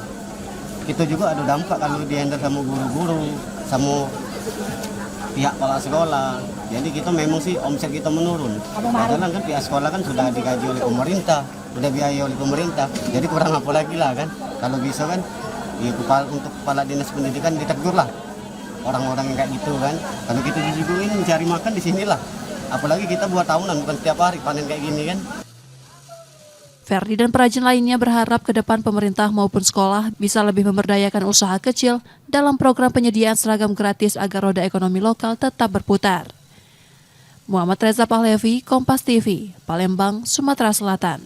Kita juga ada dampak kalau dihandle sama guru-guru, sama pihak kepala sekolah. Jadi kita memang sih omset kita menurun. Padahal kan pihak sekolah kan sudah digaji oleh pemerintah, sudah biaya oleh pemerintah. Jadi kurang apa lagi lah kan. Kalau bisa kan ya, untuk kepala dinas pendidikan ditegur lah orang-orang yang kayak gitu kan. Kalau kita juga ini mencari makan di sinilah. Apalagi kita buat tahunan bukan setiap hari panen kayak gini kan. Ferdi dan perajin lainnya berharap ke depan pemerintah maupun sekolah bisa lebih memberdayakan usaha kecil dalam program penyediaan seragam gratis agar roda ekonomi lokal tetap berputar. Muhammad Reza Pahlevi, Kompas TV, Palembang, Sumatera Selatan.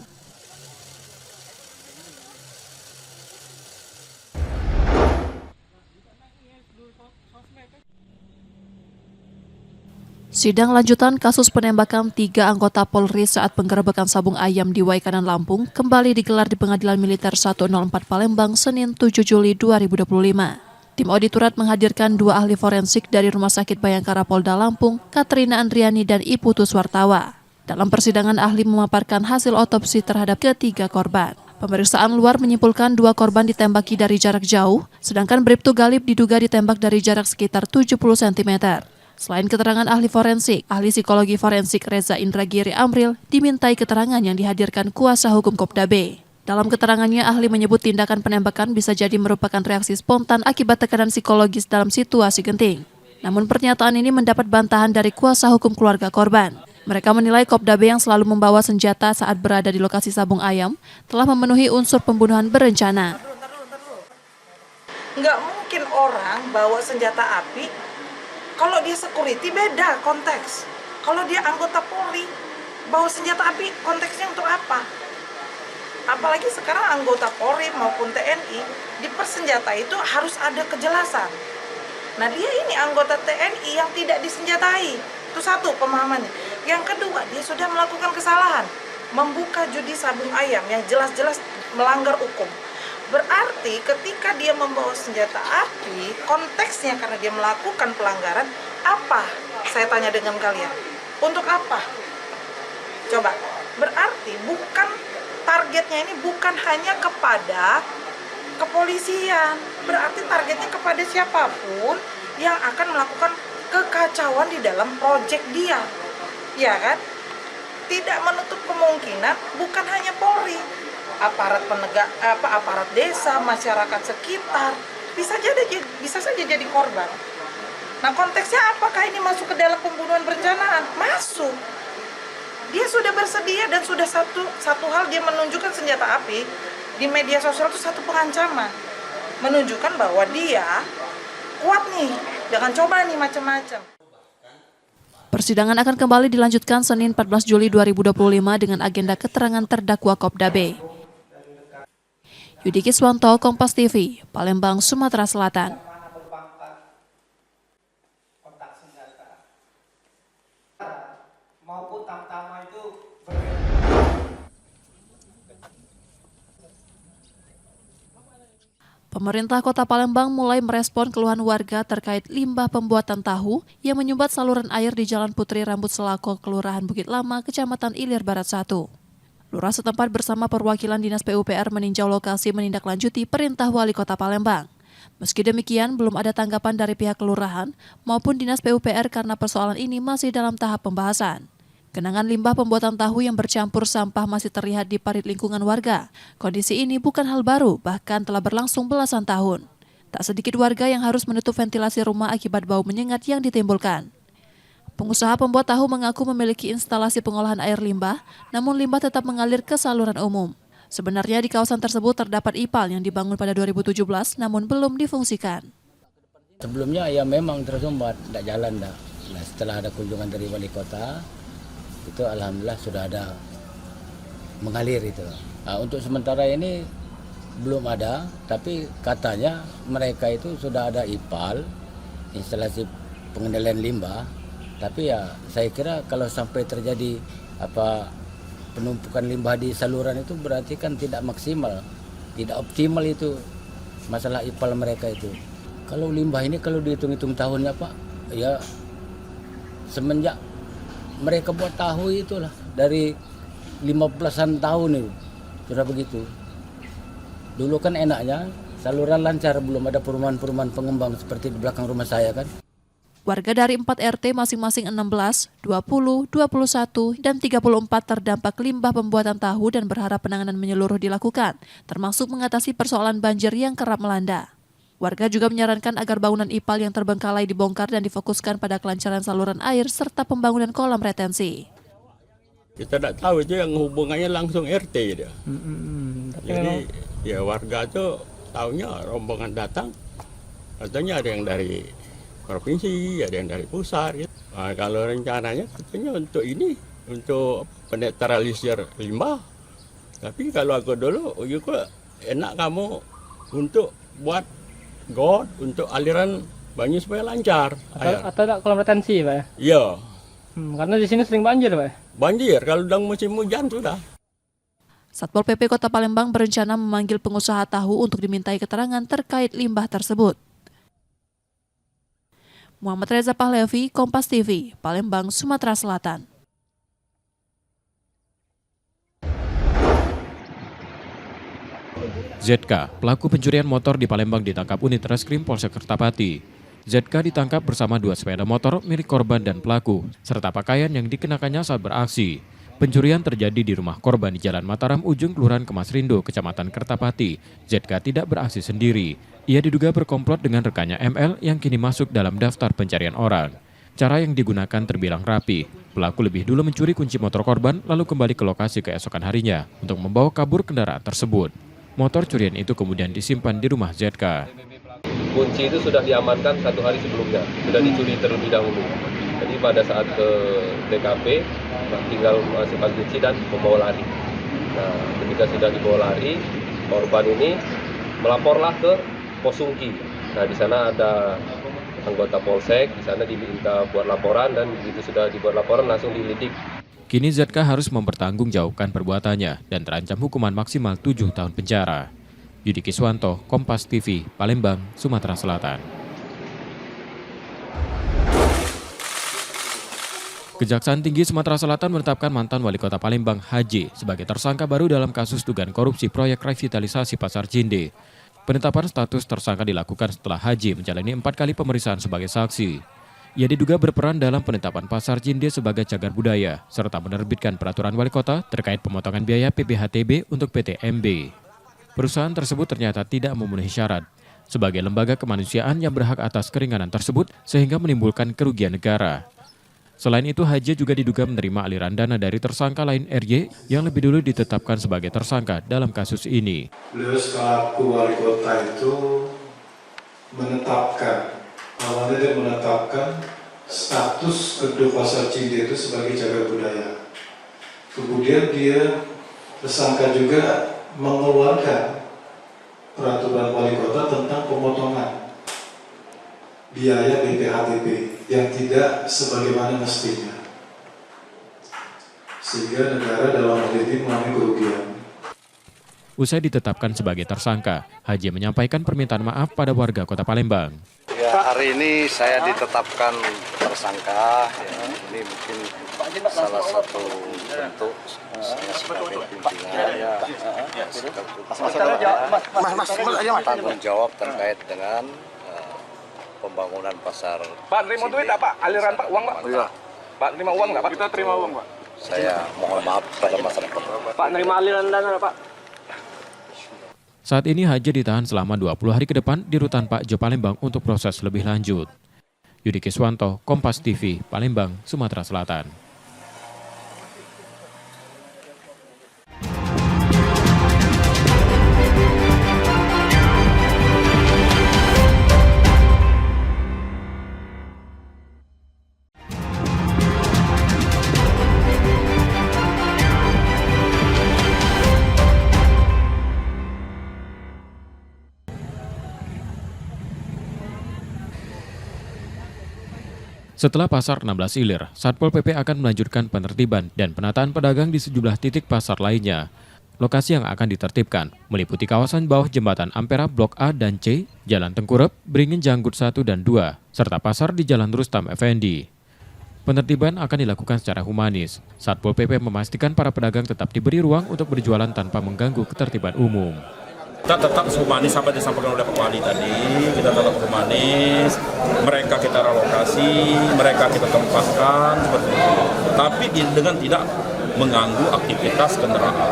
Sidang lanjutan kasus penembakan 3 anggota Polri saat penggerebekan sabung ayam di Waikanan, Lampung kembali digelar di Pengadilan Militer 104 Palembang, Senin 7 Juli 2025. Tim auditorat menghadirkan 2 ahli forensik dari Rumah Sakit Bayangkara Polda Lampung, Katrina Andriani dan Iputus Wartawa. Dalam persidangan, ahli memaparkan hasil otopsi terhadap ketiga korban. Pemeriksaan luar menyimpulkan 2 korban ditembaki dari jarak jauh, sedangkan Bribtu Galib diduga ditembak dari jarak sekitar 70 cm. Selain keterangan ahli forensik, ahli psikologi forensik Reza Indragiri Amril dimintai keterangan yang dihadirkan kuasa hukum Kopda B. Dalam keterangannya, ahli menyebut tindakan penembakan bisa jadi merupakan reaksi spontan akibat tekanan psikologis dalam situasi genting. Namun pernyataan ini mendapat bantahan dari kuasa hukum keluarga korban. Mereka menilai Kopda B yang selalu membawa senjata saat berada di lokasi sabung ayam telah memenuhi unsur pembunuhan berencana. Nggak mungkin orang bawa senjata api. Kalau dia security beda konteks. Kalau dia anggota Polri, bawa senjata api konteksnya untuk apa? Apalagi sekarang anggota Polri maupun TNI, di persenjata itu harus ada kejelasan. Nah dia ini anggota TNI yang tidak disenjatai. Itu satu pemahamannya. Yang kedua, dia sudah melakukan kesalahan. Membuka judi sabung ayam yang jelas-jelas melanggar hukum. Berarti ketika dia membawa senjata api, konteksnya karena dia melakukan pelanggaran, apa? Saya tanya dengan kalian, untuk apa? Coba, berarti bukan targetnya ini bukan hanya kepada kepolisian, berarti targetnya kepada siapapun yang akan melakukan kekacauan di dalam proyek dia, ya kan? Tidak menutup kemungkinan bukan hanya Polri. Aparat penegak, aparat desa, masyarakat sekitar bisa saja jadi korban. Nah konteksnya apakah ini masuk ke dalam pembunuhan berencanaan? Masuk. Dia sudah bersedia dan sudah satu hal dia menunjukkan senjata api di media sosial itu satu pengancaman, menunjukkan bahwa dia kuat nih, jangan coba nih macam-macam. Persidangan akan kembali dilanjutkan Senin 14 Juli 2025 dengan agenda keterangan terdakwa Kopda B. Yudi Kiswanto, Kompas TV, Palembang, Sumatera Selatan. Pemerintah Kota Palembang mulai merespon keluhan warga terkait limbah pembuatan tahu yang menyumbat saluran air di Jalan Putri Rambut Selako, Kelurahan Bukit Lama, Kecamatan Ilir Barat 1. Lurah setempat bersama perwakilan Dinas PUPR meninjau lokasi menindaklanjuti perintah Wali Kota Palembang. Meski demikian, belum ada tanggapan dari pihak kelurahan maupun Dinas PUPR karena persoalan ini masih dalam tahap pembahasan. Genangan limbah pembuatan tahu yang bercampur sampah masih terlihat di parit lingkungan warga. Kondisi ini bukan hal baru, bahkan telah berlangsung belasan tahun. Tak sedikit warga yang harus menutup ventilasi rumah akibat bau menyengat yang ditimbulkan. Pengusaha pembuat tahu mengaku memiliki instalasi pengolahan air limbah, namun limbah tetap mengalir ke saluran umum. Sebenarnya di kawasan tersebut terdapat IPAL yang dibangun pada 2017 namun belum difungsikan. Sebelumnya ya memang tersumbat, tidak jalan dah. Nah, setelah ada kunjungan dari wali kota, itu alhamdulillah sudah ada mengalir itu. Nah, untuk sementara ini belum ada, tapi katanya mereka itu sudah ada IPAL, instalasi pengendalian limbah. Tapi ya saya kira kalau sampai terjadi penumpukan limbah di saluran itu berarti kan tidak maksimal, tidak optimal itu masalah IPAL mereka itu. Kalau limbah ini kalau dihitung-hitung tahunnya Pak, ya semenjak mereka buat tahu itulah dari 15-an tahun itu sudah begitu. Dulu kan enaknya saluran lancar, belum ada perumahan-perumahan pengembang seperti di belakang rumah saya kan. Warga dari 4 RT masing-masing 16, 20, 21, dan 34 terdampak limbah pembuatan tahu dan berharap penanganan menyeluruh dilakukan, termasuk mengatasi persoalan banjir yang kerap melanda. Warga juga menyarankan agar bangunan IPAL yang terbengkalai dibongkar dan difokuskan pada kelancaran saluran air serta pembangunan kolam retensi. Kita tidak tahu itu yang hubungannya langsung RT dia. Jadi ya warga tuh taunya rombongan datang, katanya ada yang dari provinsi, ada yang dari pusat. Gitu. Nah, kalau rencananya katanya untuk ini, untuk penetralisir limbah. Tapi kalau aku dulu, juga enak kamu untuk buat got untuk aliran banjir supaya lancar. Atau ada kolam retensi, Pak? Iya. Karena di sini sering banjir, Pak? Banjir, kalau udah musim hujan sudah. Satpol PP Kota Palembang berencana memanggil pengusaha tahu untuk dimintai keterangan terkait limbah tersebut. Muhammad Reza Pahlevi, Kompas TV, Palembang, Sumatera Selatan. ZK, pelaku pencurian motor di Palembang ditangkap unit Reskrim Polsek Kertapati. ZK ditangkap bersama 2 sepeda motor milik korban dan pelaku, serta pakaian yang dikenakannya saat beraksi. Pencurian terjadi di rumah korban di Jalan Mataram, ujung Kelurahan Kemasrindo, Kecamatan Kertapati. ZK tidak beraksi sendiri. Ia diduga berkomplot dengan rekannya ML yang kini masuk dalam daftar pencarian orang. Cara yang digunakan terbilang rapi. Pelaku lebih dulu mencuri kunci motor korban lalu kembali ke lokasi keesokan harinya untuk membawa kabur kendaraan tersebut. Motor curian itu kemudian disimpan di rumah ZK. Kunci itu sudah diamankan 1 hari sebelumnya, sudah dicuri terlebih dahulu. Jadi pada saat ke TKP, tinggal masukkan kunci dan membawa lari. Nah, ketika sudah dibawa lari, korban ini melaporlah ke Posungki. Nah, di sana ada anggota Polsek, di sana diminta buat laporan dan begitu sudah dibuat laporan langsung dilidik. Kini ZK harus mempertanggungjawabkan perbuatannya dan terancam hukuman maksimal 7 tahun penjara. Yudi Kiswanto, Kompas TV, Palembang, Sumatera Selatan. Kejaksaan Tinggi Sumatera Selatan menetapkan mantan Wali Kota Palembang HJ sebagai tersangka baru dalam kasus dugaan korupsi proyek revitalisasi Pasar Cinde. Penetapan status tersangka dilakukan setelah HJ menjalani 4 kali pemeriksaan sebagai saksi. Ia diduga berperan dalam penetapan Pasar Cinde sebagai cagar budaya, serta menerbitkan peraturan wali kota terkait pemotongan biaya PPHTB untuk PT MB. Perusahaan tersebut ternyata tidak memenuhi syarat sebagai lembaga kemanusiaan yang berhak atas keringanan tersebut sehingga menimbulkan kerugian negara. Selain itu, HJ juga diduga menerima aliran dana dari tersangka lain RY yang lebih dulu ditetapkan sebagai tersangka dalam kasus ini. Beliau selaku wali kota itu awalnya dia menetapkan status gedung Pasar Cinde itu sebagai cagar budaya. Kemudian dia tersangka juga mengeluarkan peraturan wali kota tentang pemotongan biaya BPHTB yang tidak sebagaimana mestinya, sehingga negara dalam hal ini mengalami kerugian. Usai ditetapkan sebagai tersangka, HJ menyampaikan permintaan maaf pada warga Kota Palembang. Ya, hari ini saya ditetapkan tersangka. Ya, ini mungkin salah satu bentuk saya sebagai pimpinan tanggung jawab terkait dengan pembangunan pasar. Pak, terima duit tak Pak? Aliran Pak, uang Pak? Iya. Pak, terima uang nggak Pak? Kita terima uang Pak. Saya mohon maaf pada masyarakat. Pak, terima aliran dana Pak? Saat ini HJ ditahan selama 20 hari ke depan di Rutan Pak Jo Palembang untuk proses lebih lanjut. Yudi Kiswanto, Kompas TV, Palembang, Sumatera Selatan. Setelah pasar 16 Ilir, Satpol PP akan melanjutkan penertiban dan penataan pedagang di sejumlah titik pasar lainnya. Lokasi yang akan ditertibkan meliputi kawasan bawah jembatan Ampera Blok A dan C, Jalan Tengkurep, Beringin Janggut 1 dan 2, serta pasar di Jalan Rustam Effendi. Penertiban akan dilakukan secara humanis. Satpol PP memastikan para pedagang tetap diberi ruang untuk berjualan tanpa mengganggu ketertiban umum. Kita tetap humanis sampai disampaikan oleh Pak Wali tadi, kita tetap humanis, mereka kita relokasi, mereka kita tempatkan seperti itu. Tapi dengan tidak mengganggu aktivitas kendaraan.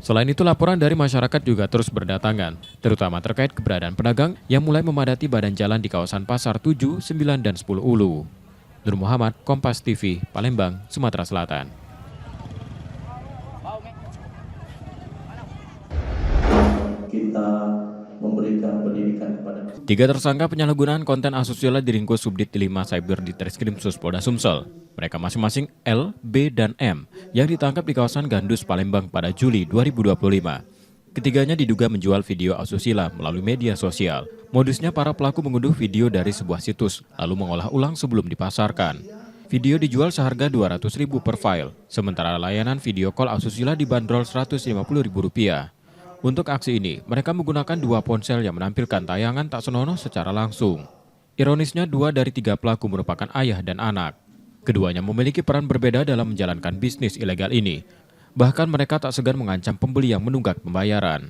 Selain itu, laporan dari masyarakat juga terus berdatangan, terutama terkait keberadaan pedagang yang mulai memadati badan jalan di kawasan Pasar 7, 9, dan 10 Ulu. Nur Muhammad, Kompas TV, Palembang, Sumatera Selatan. Kita memberikan pendidikan kepada 3 tersangka penyalahgunaan konten asusila diringkus Subdit 5 Cyber di Treskrim Polda Sumsel. Mereka masing-masing L, B, dan M yang ditangkap di kawasan Gandus, Palembang pada Juli 2025. Ketiganya diduga menjual video asusila melalui media sosial. Modusnya para pelaku mengunduh video dari sebuah situs, lalu mengolah ulang sebelum dipasarkan. Video dijual seharga Rp200.000 per file, sementara layanan video call asusila dibanderol Rp150.000. Untuk aksi ini, mereka menggunakan 2 ponsel yang menampilkan tayangan tak senonoh secara langsung. Ironisnya, 2 dari 3 pelaku merupakan ayah dan anak. Keduanya memiliki peran berbeda dalam menjalankan bisnis ilegal ini. Bahkan mereka tak segan mengancam pembeli yang menunggak pembayaran.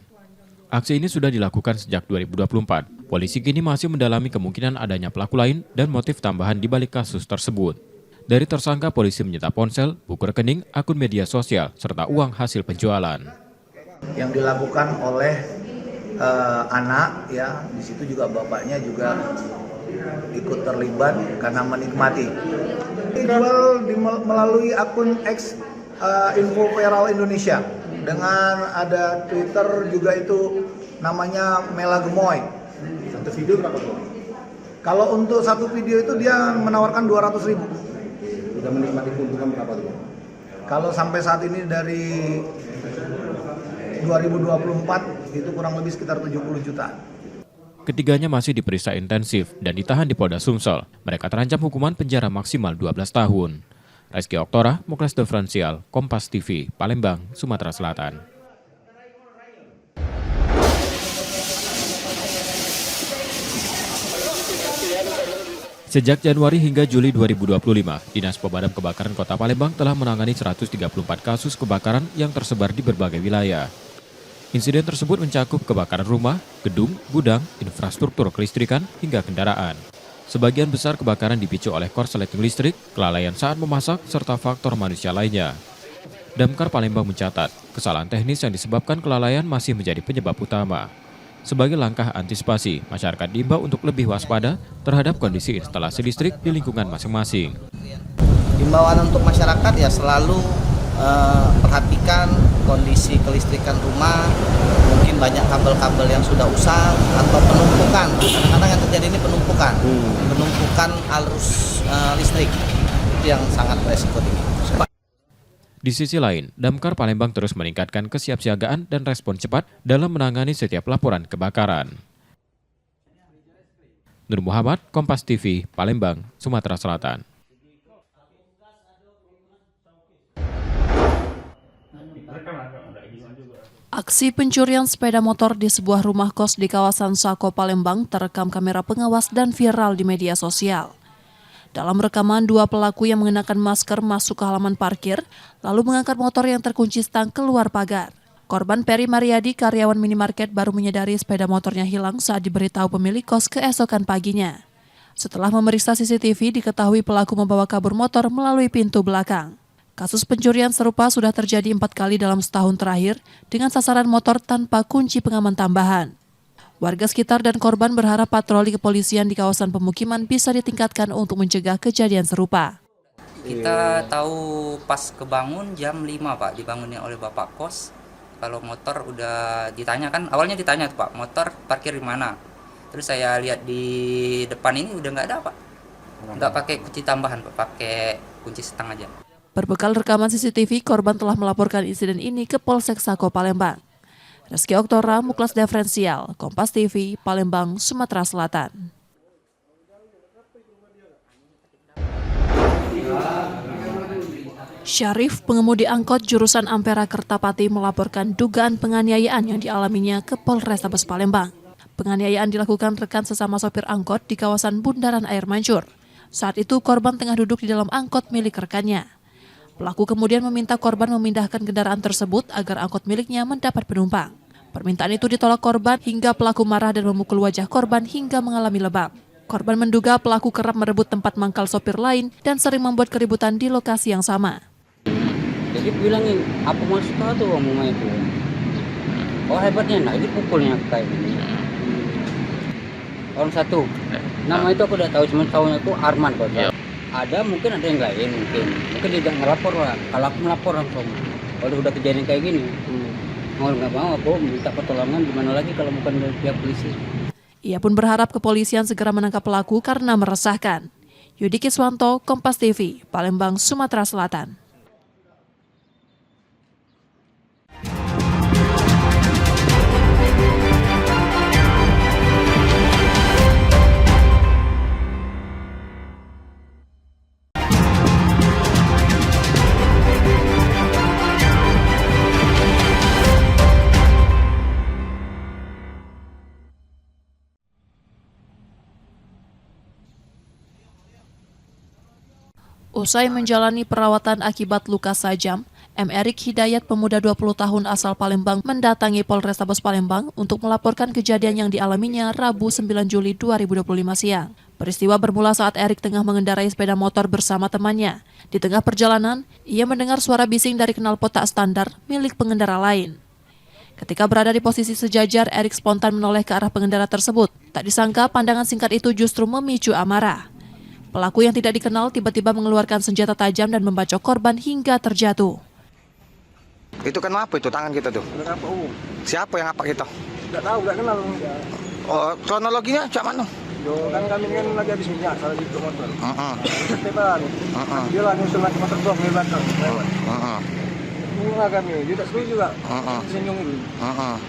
Aksi ini sudah dilakukan sejak 2024. Polisi kini masih mendalami kemungkinan adanya pelaku lain dan motif tambahan di balik kasus tersebut. Dari tersangka, polisi menyita ponsel, buku rekening, akun media sosial, serta uang hasil penjualan. Yang dilakukan oleh anak, ya, di situ juga bapaknya juga ikut terlibat karena menikmati. Dijual melalui akun X Info Viral Indonesia, dengan ada Twitter juga itu namanya Mela Gemoy. Satu video berapa tuh? Kalau untuk satu video itu dia menawarkan 200.000. Sudah menikmati keuntungan berapa tuh? Kalau sampai saat ini dari 2024 itu kurang lebih sekitar 70 juta. Ketiganya masih diperiksa intensif dan ditahan di Polda Sumsel. Mereka terancam hukuman penjara maksimal 12 tahun. Rizky Oktora, Muklas Differential, Kompas TV, Palembang, Sumatera Selatan. Sejak Januari hingga Juli 2025, Dinas Pemadam Kebakaran Kota Palembang telah menangani 134 kasus kebakaran yang tersebar di berbagai wilayah. Insiden tersebut mencakup kebakaran rumah, gedung, gudang, infrastruktur kelistrikan, hingga kendaraan. Sebagian besar kebakaran dipicu oleh korsleting listrik, kelalaian saat memasak, serta faktor manusia lainnya. Damkar Palembang mencatat, kesalahan teknis yang disebabkan kelalaian masih menjadi penyebab utama. Sebagai langkah antisipasi, masyarakat diimbau untuk lebih waspada terhadap kondisi instalasi listrik di lingkungan masing-masing. Himbauan untuk masyarakat ya selalu perhatikan kondisi kelistrikan rumah, mungkin banyak kabel-kabel yang sudah usang atau penumpukan. Kadang-kadang yang terjadi ini penumpukan arus listrik, itu yang sangat beresiko tinggi. Di sisi lain, Damkar Palembang terus meningkatkan kesiapsiagaan dan respon cepat dalam menangani setiap laporan kebakaran. Nur Muhammad, Kompas TV, Palembang, Sumatera Selatan. Aksi pencurian sepeda motor di sebuah rumah kos di kawasan Sako, Palembang terekam kamera pengawas dan viral di media sosial. Dalam rekaman, 2 pelaku yang mengenakan masker masuk ke halaman parkir, lalu mengangkat motor yang terkunci stang keluar pagar. Korban Peri Mariadi, karyawan minimarket, baru menyadari sepeda motornya hilang saat diberitahu pemilik kos keesokan paginya. Setelah memeriksa CCTV, diketahui pelaku membawa kabur motor melalui pintu belakang. Kasus pencurian serupa sudah terjadi 4 kali dalam setahun terakhir dengan sasaran motor tanpa kunci pengaman tambahan. Warga sekitar dan korban berharap patroli kepolisian di kawasan pemukiman bisa ditingkatkan untuk mencegah kejadian serupa. Kita tahu pas kebangun jam 5 Pak, dibangunnya oleh Bapak Kos. Kalau motor udah ditanya kan, awalnya ditanya tuh Pak, motor parkir di mana? Terus saya lihat di depan ini udah nggak ada Pak. Nggak pakai kunci tambahan Pak, pakai kunci setang aja. Berbekal rekaman CCTV, korban telah melaporkan insiden ini ke Polsek Sako Palembang. Reski Oktora, Muklas Diferensial, Kompas TV, Palembang, Sumatera Selatan. Syarif, pengemudi angkot jurusan Ampera Kertapati, melaporkan dugaan penganiayaan yang dialaminya ke Polrestabes Palembang. Penganiayaan dilakukan rekan sesama sopir angkot di kawasan Bundaran Air Mancur. Saat itu korban tengah duduk di dalam angkot milik rekannya. Pelaku kemudian meminta korban memindahkan kendaraan tersebut agar angkot miliknya mendapat penumpang. Permintaan itu ditolak korban hingga pelaku marah dan memukul wajah korban hingga mengalami lebam. Korban menduga pelaku kerap merebut tempat mangkal sopir lain dan sering membuat keributan di lokasi yang sama. Jadi bilangin, apa maksud kau tuh ngomong itu? Oh hebatnya, nah ini pukulnya kayak gini. Orang satu, nama itu aku udah tahu, cuma tahunya itu Arman kok. Ada mungkin ada yang lain mungkin dia nggak ngelapor lah. Kalau aku melapor langsung, kalau udah kejadian kayak gini, mau nggak mau aku minta pertolongan, gimana lagi kalau bukan dari pihak polisi. Ia pun berharap kepolisian segera menangkap pelaku karena meresahkan. Yudi Kiswanto, Kompas TV, Palembang, Sumatera Selatan. Usai menjalani perawatan akibat luka sajam, M. Erik Hidayat, pemuda 20 tahun asal Palembang, mendatangi Polrestabes Palembang untuk melaporkan kejadian yang dialaminya Rabu 9 Juli 2025 siang. Peristiwa bermula saat Erik tengah mengendarai sepeda motor bersama temannya. Di tengah perjalanan, ia mendengar suara bising dari knalpot tak standar milik pengendara lain. Ketika berada di posisi sejajar, Erik spontan menoleh ke arah pengendara tersebut. Tak disangka pandangan singkat itu justru memicu amarah. Pelaku yang tidak dikenal tiba-tiba mengeluarkan senjata tajam dan membacok korban hingga terjatuh. Itu kan apa itu tangan kita tuh? Siapa yang apa kita? Tidak tahu, tidak kenal. Oh, kronologinya cak mana? Yo, kan kami kan lagi habis minyak, salah di motor. Tebalan. Dia lah nyusul lagi motor blok di belakang. Bunga kami, dia tak setuju juga. Senyum itu.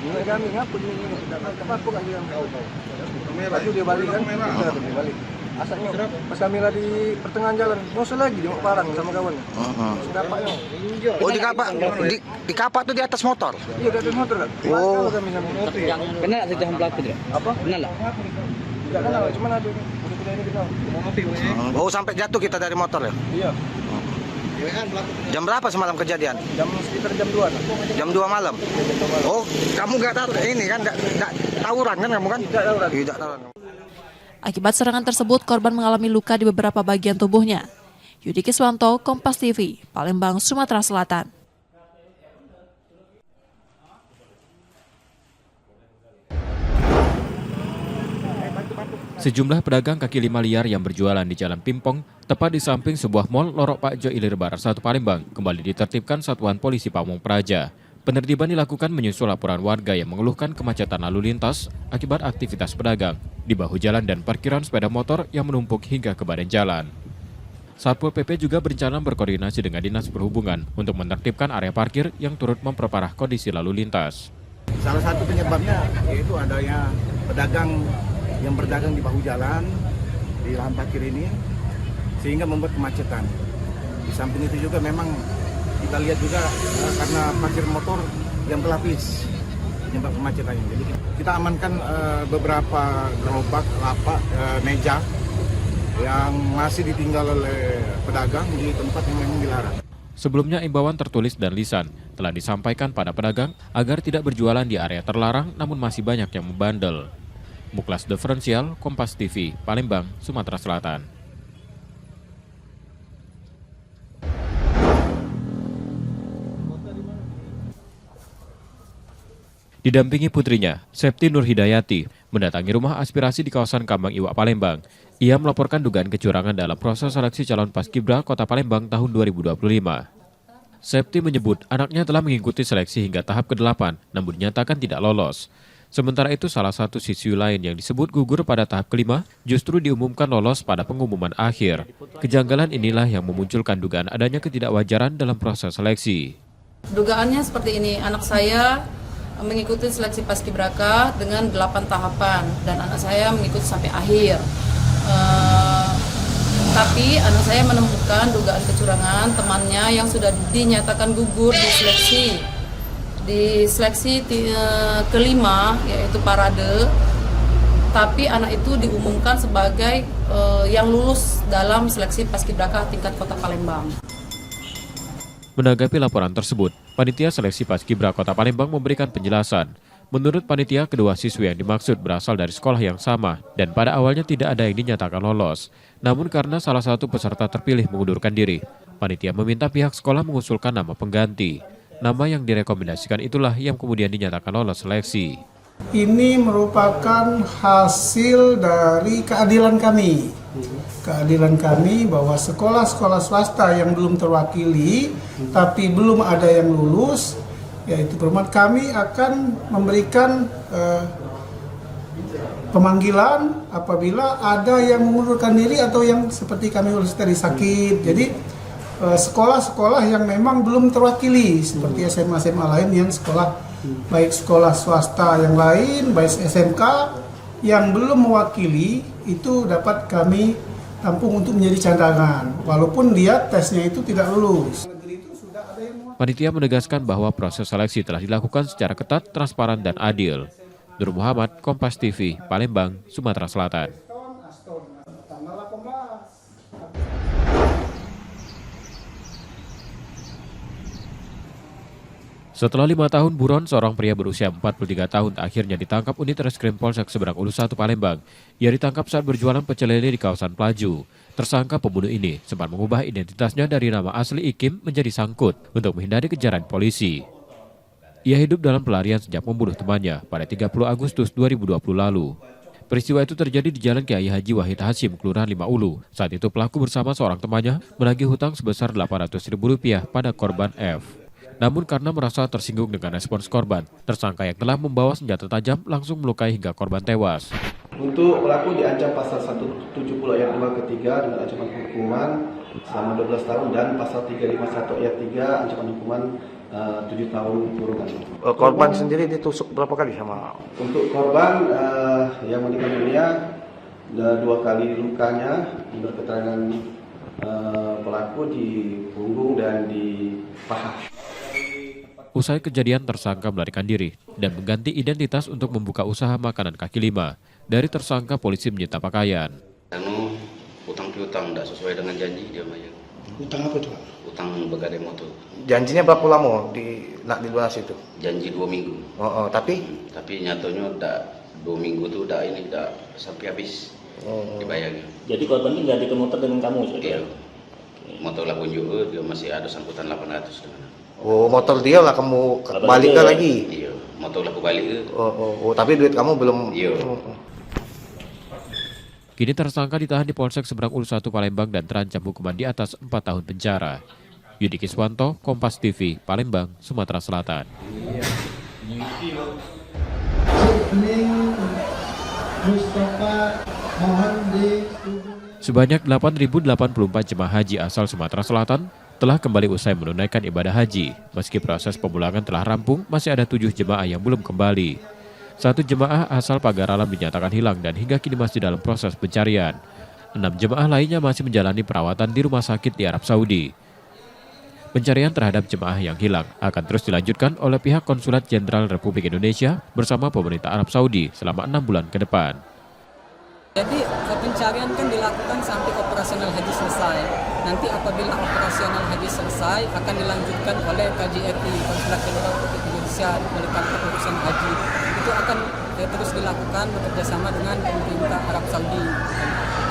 Bunga kami ngapa ini? Kenapa kan dia tahu? Lalu dia balik kan? Dia balik. Asalnya pas kami lagi di pertengahan jalan, nyusul lagi dia mau parang sama kawannya. Kapaknya. Oh, di kapak tuh di atas motor? Iya, di atas motor kan. Oh. Kenal ada jam pelaku tidak? Apa? Kenal lah. Tidak kenal, cuma ada. Ini kenal. Oh, sampai jatuh kita dari motor ya? Iya. Jam berapa semalam kejadian? Sekitar jam 2. Jam 2 malam? Oh, kamu nggak tahu ini kan? Nggak tawuran kan kamu kan? Tidak tawuran. Akibat serangan tersebut, korban mengalami luka di beberapa bagian tubuhnya. Yudi Kiswanto, Kompas TV, Palembang, Sumatera Selatan. Sejumlah pedagang kaki lima liar yang berjualan di Jalan Pimpong, tepat di samping sebuah mal Lorok Pakjo Ilir Barat 1 Palembang, kembali ditertibkan Satuan Polisi Pamong Praja. Penertiban dilakukan menyusul laporan warga yang mengeluhkan kemacetan lalu lintas akibat aktivitas pedagang di bahu jalan dan parkiran sepeda motor yang menumpuk hingga ke badan jalan. Satpol PP juga berencana berkoordinasi dengan Dinas Perhubungan untuk menertibkan area parkir yang turut memperparah kondisi lalu lintas. Salah satu penyebabnya yaitu adanya pedagang yang berdagang di bahu jalan, di lahan parkir ini, sehingga membuat kemacetan. Di samping itu juga memang kita lihat juga karena parkir motor yang berlapis penyebab kemacetannya. Jadi kita amankan beberapa gerobak, lapak, meja yang masih ditinggal oleh pedagang di tempat yang memang dilarang. Sebelumnya imbauan tertulis dan lisan telah disampaikan pada pedagang agar tidak berjualan di area terlarang namun masih banyak yang membandel. Muklas Diferensial, Kompas TV, Palembang, Sumatera Selatan. Didampingi putrinya, Septi Nur Hidayati, Mendatangi rumah aspirasi di kawasan Kambang Iwak, Palembang, ia melaporkan dugaan kecurangan dalam proses seleksi calon Paskibra Kota Palembang tahun 2025. Septi menyebut anaknya telah mengikuti seleksi hingga tahap ke-8, namun dinyatakan tidak lolos. Sementara itu, salah satu siswi lain yang disebut gugur pada tahap ke-5 justru diumumkan lolos pada pengumuman akhir. Kejanggalan inilah yang memunculkan dugaan adanya ketidakwajaran dalam proses seleksi. Dugaannya seperti ini, anak saya mengikuti seleksi Paskibraka dengan 8 tahapan dan anak saya mengikuti sampai akhir. Tapi anak saya menemukan dugaan kecurangan temannya yang sudah dinyatakan gugur di seleksi ke-5 yaitu parade, tapi anak itu diumumkan sebagai yang lulus dalam seleksi Paskibraka tingkat Kota Palembang. Menanggapi laporan tersebut, Panitia Seleksi Paskibra Kota Palembang memberikan penjelasan. Menurut panitia, kedua siswi yang dimaksud berasal dari sekolah yang sama dan pada awalnya tidak ada yang dinyatakan lolos. Namun karena salah satu peserta terpilih mengundurkan diri, panitia meminta pihak sekolah mengusulkan nama pengganti. Nama yang direkomendasikan itulah yang kemudian dinyatakan lolos seleksi. Ini merupakan hasil dari keadilan kami. Keadilan kami bahwa sekolah-sekolah swasta yang belum terwakili, tapi belum ada yang lulus, yaitu perumahan, kami akan memberikan pemanggilan apabila ada yang mengundurkan diri atau yang seperti kami lulus dari sakit. Jadi sekolah-sekolah yang memang belum terwakili seperti SMA-SMA lain yang sekolah, baik sekolah swasta yang lain, baik SMK yang belum mewakili, itu dapat kami tampung untuk menjadi cadangan walaupun dia tesnya itu tidak lulus. Panitia menegaskan bahwa proses seleksi telah dilakukan secara ketat, transparan, dan adil. Nur Muhammad, Kompas TV, Palembang, Sumatera Selatan. Setelah 5 tahun buron, seorang pria berusia 43 tahun akhirnya ditangkap unit Reskrim Polsek Seberang Ulus 1 Palembang. Ia ditangkap saat berjualan pecel lele di kawasan Pelaju. Tersangka pembunuh ini sempat mengubah identitasnya dari nama asli Ikim menjadi Sangkut untuk menghindari kejaran polisi. Ia hidup dalam pelarian sejak membunuh temannya pada 30 Agustus 2020 lalu. Peristiwa itu terjadi di Jalan Kiai Haji Wahid Hashim, Kelurahan 5 Ulu. Saat itu pelaku bersama seorang temannya menagih hutang sebesar Rp800.000 pada korban F. Namun karena merasa tersinggung dengan respons korban, tersangka yang telah membawa senjata tajam langsung melukai hingga korban tewas. Untuk pelaku diancam pasal 170 ayat 2 ketiga dengan ancaman hukuman selama 12 tahun dan pasal 351 ayat 3 ancaman hukuman 7 tahun kurungan. Korban sendiri ditusuk berapa kali sama? Untuk korban yang meninggal dunia 2 kali lukanya, menurut keterangan pelaku di punggung dan di paha. Usai kejadian, tersangka melarikan diri dan mengganti identitas untuk membuka usaha makanan kaki lima. Dari tersangka, polisi menyita pakaian. Utang piutang tidak sesuai dengan janji dia bayar. Utang apa itu? Utang begadang motor. Janjinya berapa lama nak dilunasi itu? Janji 2 minggu. Tapi nyatanya udah 2 minggu tuh udah sampai habis dibayarnya. Jadi korban ini ganti ke motor dengan kamu? Iya. Motor lah pun juga dia masih ada sangkutan 800 dengan. Oh, motor dia lah kamu balik lagi? Iya, motor lah aku balik ke. Tapi duit kamu belum? Iya. Kini tersangka ditahan di Polsek Seberang Ulus 1 Palembang dan terancam hukuman di atas 4 tahun penjara. Yudi Kiswanto, Kompas TV, Palembang, Sumatera Selatan. Sebanyak 8.084 jemaah haji asal Sumatera Selatan telah kembali usai menunaikan ibadah haji. Meski proses pemulangan telah rampung, masih ada 7 jemaah yang belum kembali. 1 jemaah asal Pagar Alam dinyatakan hilang dan hingga kini masih dalam proses pencarian. 6 jemaah lainnya masih menjalani perawatan di rumah sakit di Arab Saudi. Pencarian terhadap jemaah yang hilang akan terus dilanjutkan oleh pihak Konsulat Jenderal Republik Indonesia bersama pemerintah Arab Saudi selama 6 bulan ke depan. Jadi pencarian kan dilakukan sampai operasional haji selesai. Nanti apabila operasional haji selesai akan dilanjutkan oleh KJRI, Konsulat Jenderal Republik Indonesia melakukan urusan haji. Itu akan terus dilakukan bekerjasama dengan pemerintah Arab Saudi.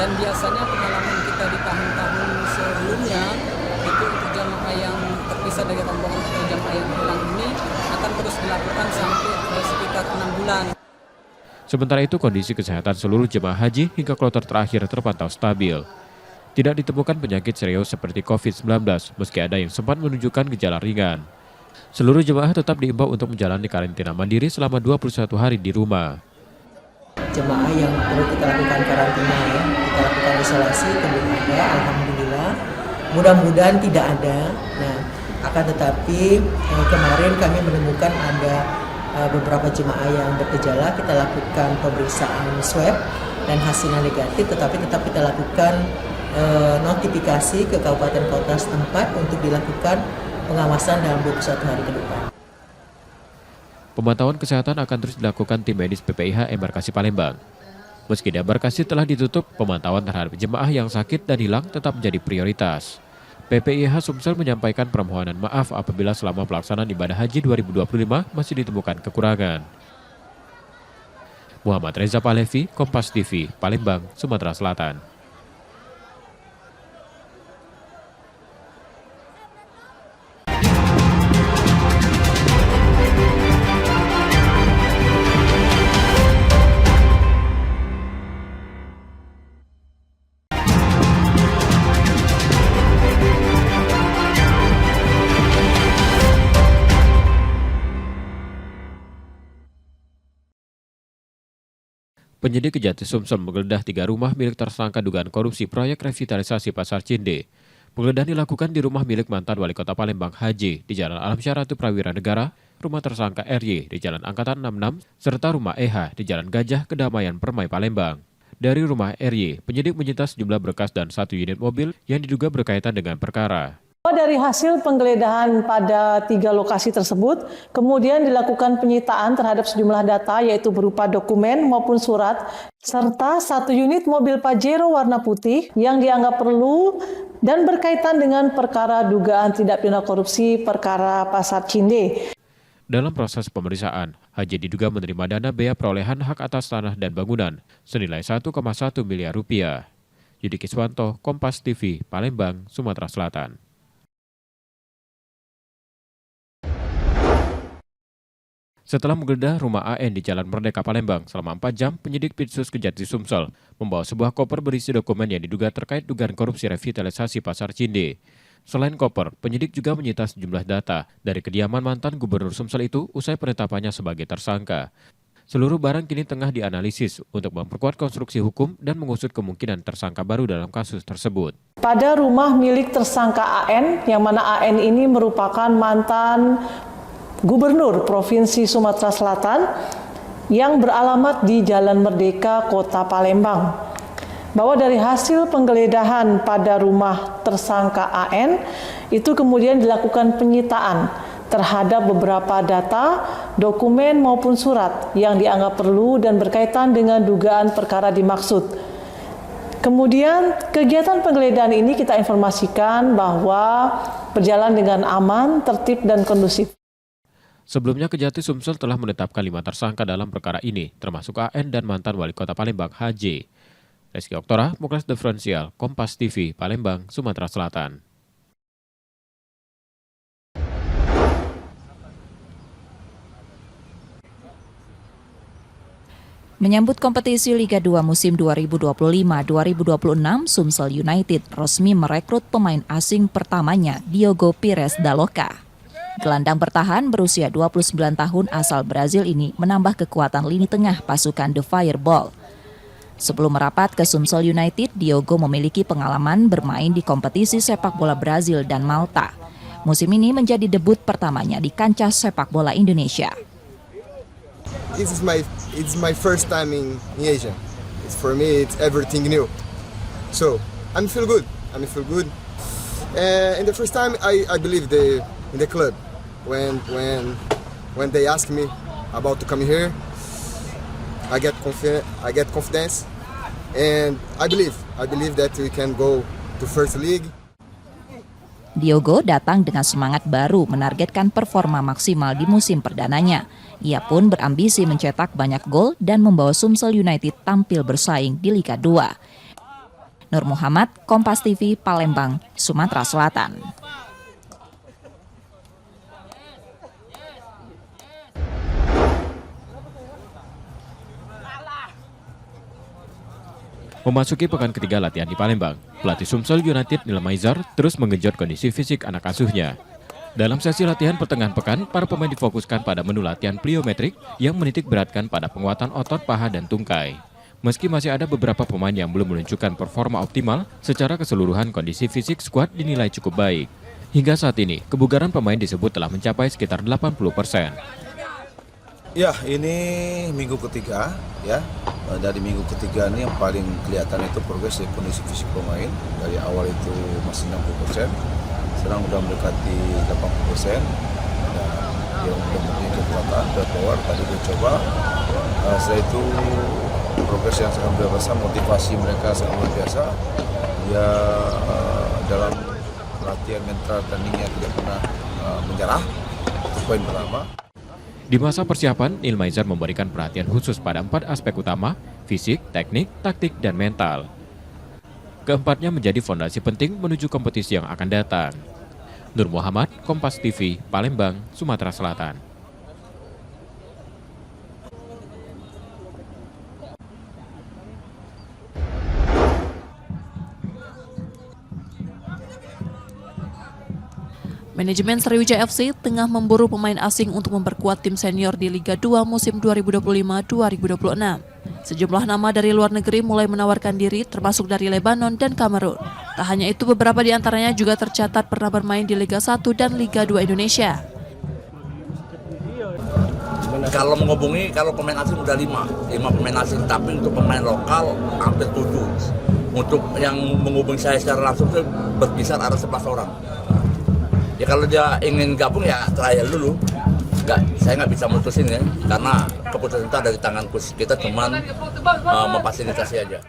Dan biasanya pengalaman kita di tahun-tahun sebelumnya itu untuk jamaah yang terpisah dari rombongan atau jamaah yang hilang ini akan terus dilakukan sampai sekitar 6 bulan. Sementara itu, kondisi kesehatan seluruh jemaah haji hingga kloter terakhir terpantau stabil. Tidak ditemukan penyakit serius seperti COVID-19, meski ada yang sempat menunjukkan gejala ringan. Seluruh jemaah tetap diimbau untuk menjalani karantina mandiri selama 21 hari di rumah. Jemaah yang perlu kita lakukan karantina ya, kita lakukan isolasi belum ada, alhamdulillah. Mudah-mudahan tidak ada. Nah, akan tetapi kemarin kami menemukan ada beberapa jemaah yang bergejala, kita lakukan pemeriksaan swab dan hasilnya negatif, tetapi tetap kita lakukan notifikasi ke kabupaten kota setempat untuk dilakukan pengawasan dalam 21 hari ke depan. Pemantauan kesehatan akan terus dilakukan tim medis PPIH Embarkasi Palembang. Meski embarkasi telah ditutup, pemantauan terhadap jemaah yang sakit dan hilang tetap menjadi prioritas. PPIH Sumsel menyampaikan permohonan maaf apabila selama pelaksanaan ibadah haji 2025 masih ditemukan kekurangan. Muhammad Reza Pahlevi, Kompas TV, Palembang, Sumatera Selatan. Penyidik Kejati Sumsel menggeledah 3 rumah milik tersangka dugaan korupsi proyek revitalisasi Pasar Cinde. Penggeledahan dilakukan di rumah milik mantan Wali Kota Palembang Haji di Jalan Alam Syah Ratu Prawira Negara, rumah tersangka RY di Jalan Angkatan 66, serta rumah EH di Jalan Gajah Kedamaian Permai Palembang. Dari rumah RY, penyidik menyita sejumlah berkas dan 1 unit mobil yang diduga berkaitan dengan perkara. Dari hasil penggeledahan pada 3 lokasi tersebut, kemudian dilakukan penyitaan terhadap sejumlah data yaitu berupa dokumen maupun surat, serta 1 unit mobil Pajero warna putih yang dianggap perlu dan berkaitan dengan perkara dugaan tindak pidana korupsi perkara Pasar Cinde. Dalam proses pemeriksaan, Haji diduga menerima dana bea perolehan hak atas tanah dan bangunan senilai 1,1 miliar rupiah. Yudi Kiswanto, Kompas TV, Palembang, Sumatera Selatan. Setelah menggeledah rumah AN di Jalan Merdeka Palembang selama 4 jam, penyidik Pitsus Kejati Sumsel membawa sebuah koper berisi dokumen yang diduga terkait dugaan korupsi revitalisasi Pasar Cinde. Selain koper, penyidik juga menyita sejumlah data dari kediaman mantan Gubernur Sumsel itu usai penetapannya sebagai tersangka. Seluruh barang kini tengah dianalisis untuk memperkuat konstruksi hukum dan mengusut kemungkinan tersangka baru dalam kasus tersebut. Pada rumah milik tersangka AN, yang mana AN ini merupakan mantan Gubernur Provinsi Sumatera Selatan yang beralamat di Jalan Merdeka, Kota Palembang. Bahwa dari hasil penggeledahan pada rumah tersangka AN, itu kemudian dilakukan penyitaan terhadap beberapa data, dokumen maupun surat yang dianggap perlu dan berkaitan dengan dugaan perkara dimaksud. Kemudian kegiatan penggeledahan ini kita informasikan bahwa berjalan dengan aman, tertib, dan kondusif. Sebelumnya, Kejati Sumsel telah menetapkan 5 tersangka dalam perkara ini, termasuk AN dan mantan Wali Kota Palembang Haji. Reski Oktora, Muklas Diferensial, Kompas TV, Palembang, Sumatera Selatan. Menyambut kompetisi Liga 2 musim 2025-2026, Sumsel United resmi merekrut pemain asing pertamanya, Diogo Pires da Loca. Gelandang bertahan berusia 29 tahun asal Brazil ini menambah kekuatan lini tengah pasukan The Fireball. Sebelum merapat ke Sumsel United, Diogo memiliki pengalaman bermain di kompetisi sepak bola Brazil dan Malta. Musim ini menjadi debut pertamanya di kancah sepak bola Indonesia. It's my first time in Asia. For me, it's everything new. So I feel good. In the first time, I believe in the club. When they ask me about to come here, I get confidence, and I believe that we can go to first league. Diogo datang dengan semangat baru menargetkan performa maksimal di musim perdananya. Ia pun berambisi mencetak banyak gol dan membawa Sumsel United tampil bersaing di Liga 2. Nur Muhammad, Kompas TV, Palembang, Sumatera Selatan. Memasuki pekan ketiga latihan di Palembang, pelatih Sumsel United Neil Maizar terus menggenjot kondisi fisik anak asuhnya. Dalam sesi latihan pertengahan pekan, para pemain difokuskan pada menu latihan pliometrik yang menitik beratkan pada penguatan otot paha dan tungkai. Meski masih ada beberapa pemain yang belum menunjukkan performa optimal, secara keseluruhan kondisi fisik skuad dinilai cukup baik. Hingga saat ini, kebugaran pemain disebut telah mencapai sekitar 80%. Ya, ini minggu ketiga ya. Dari minggu ketiga ini yang paling kelihatan itu progres dari kondisi fisik pemain. Dari awal itu masih 60%, sekarang sudah mendekati 80%. Dia mempunyai kekuatan, power, tadi dia coba. Setelah itu progres yang sangat luar biasa, motivasi mereka sangat luar biasa. Ya, dalam latihan mental tandingnya tidak pernah menyerah. Itu poin pertama. Di masa persiapan, Neil Maizar memberikan perhatian khusus pada 4 aspek utama, fisik, teknik, taktik, dan mental. Keempatnya menjadi fondasi penting menuju kompetisi yang akan datang. Nur Muhammad, Kompas TV, Palembang, Sumatera Selatan. Manajemen Sriwijaya FC tengah memburu pemain asing untuk memperkuat tim senior di Liga 2 musim 2025-2026. Sejumlah nama dari luar negeri mulai menawarkan diri, termasuk dari Lebanon dan Kamerun. Tak hanya itu, beberapa di antaranya juga tercatat pernah bermain di Liga 1 dan Liga 2 Indonesia. Kalau menghubungi, kalau pemain asing udah 5 pemain asing, tapi untuk pemain lokal hampir 7. Untuk yang menghubungi saya secara langsung itu berkisar ada 11 orang. Ya kalau dia ingin gabung ya trial dulu. Saya nggak bisa mutusin ya, karena keputusan itu ada di tangan coach. Kita cuma memfasilitasi aja.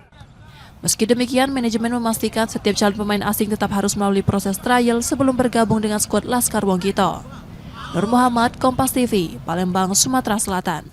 Meski demikian, manajemen memastikan setiap calon pemain asing tetap harus melalui proses trial sebelum bergabung dengan skuad Laskar Wonggito. Nur Muhammad, Kompas TV, Palembang, Sumatera Selatan.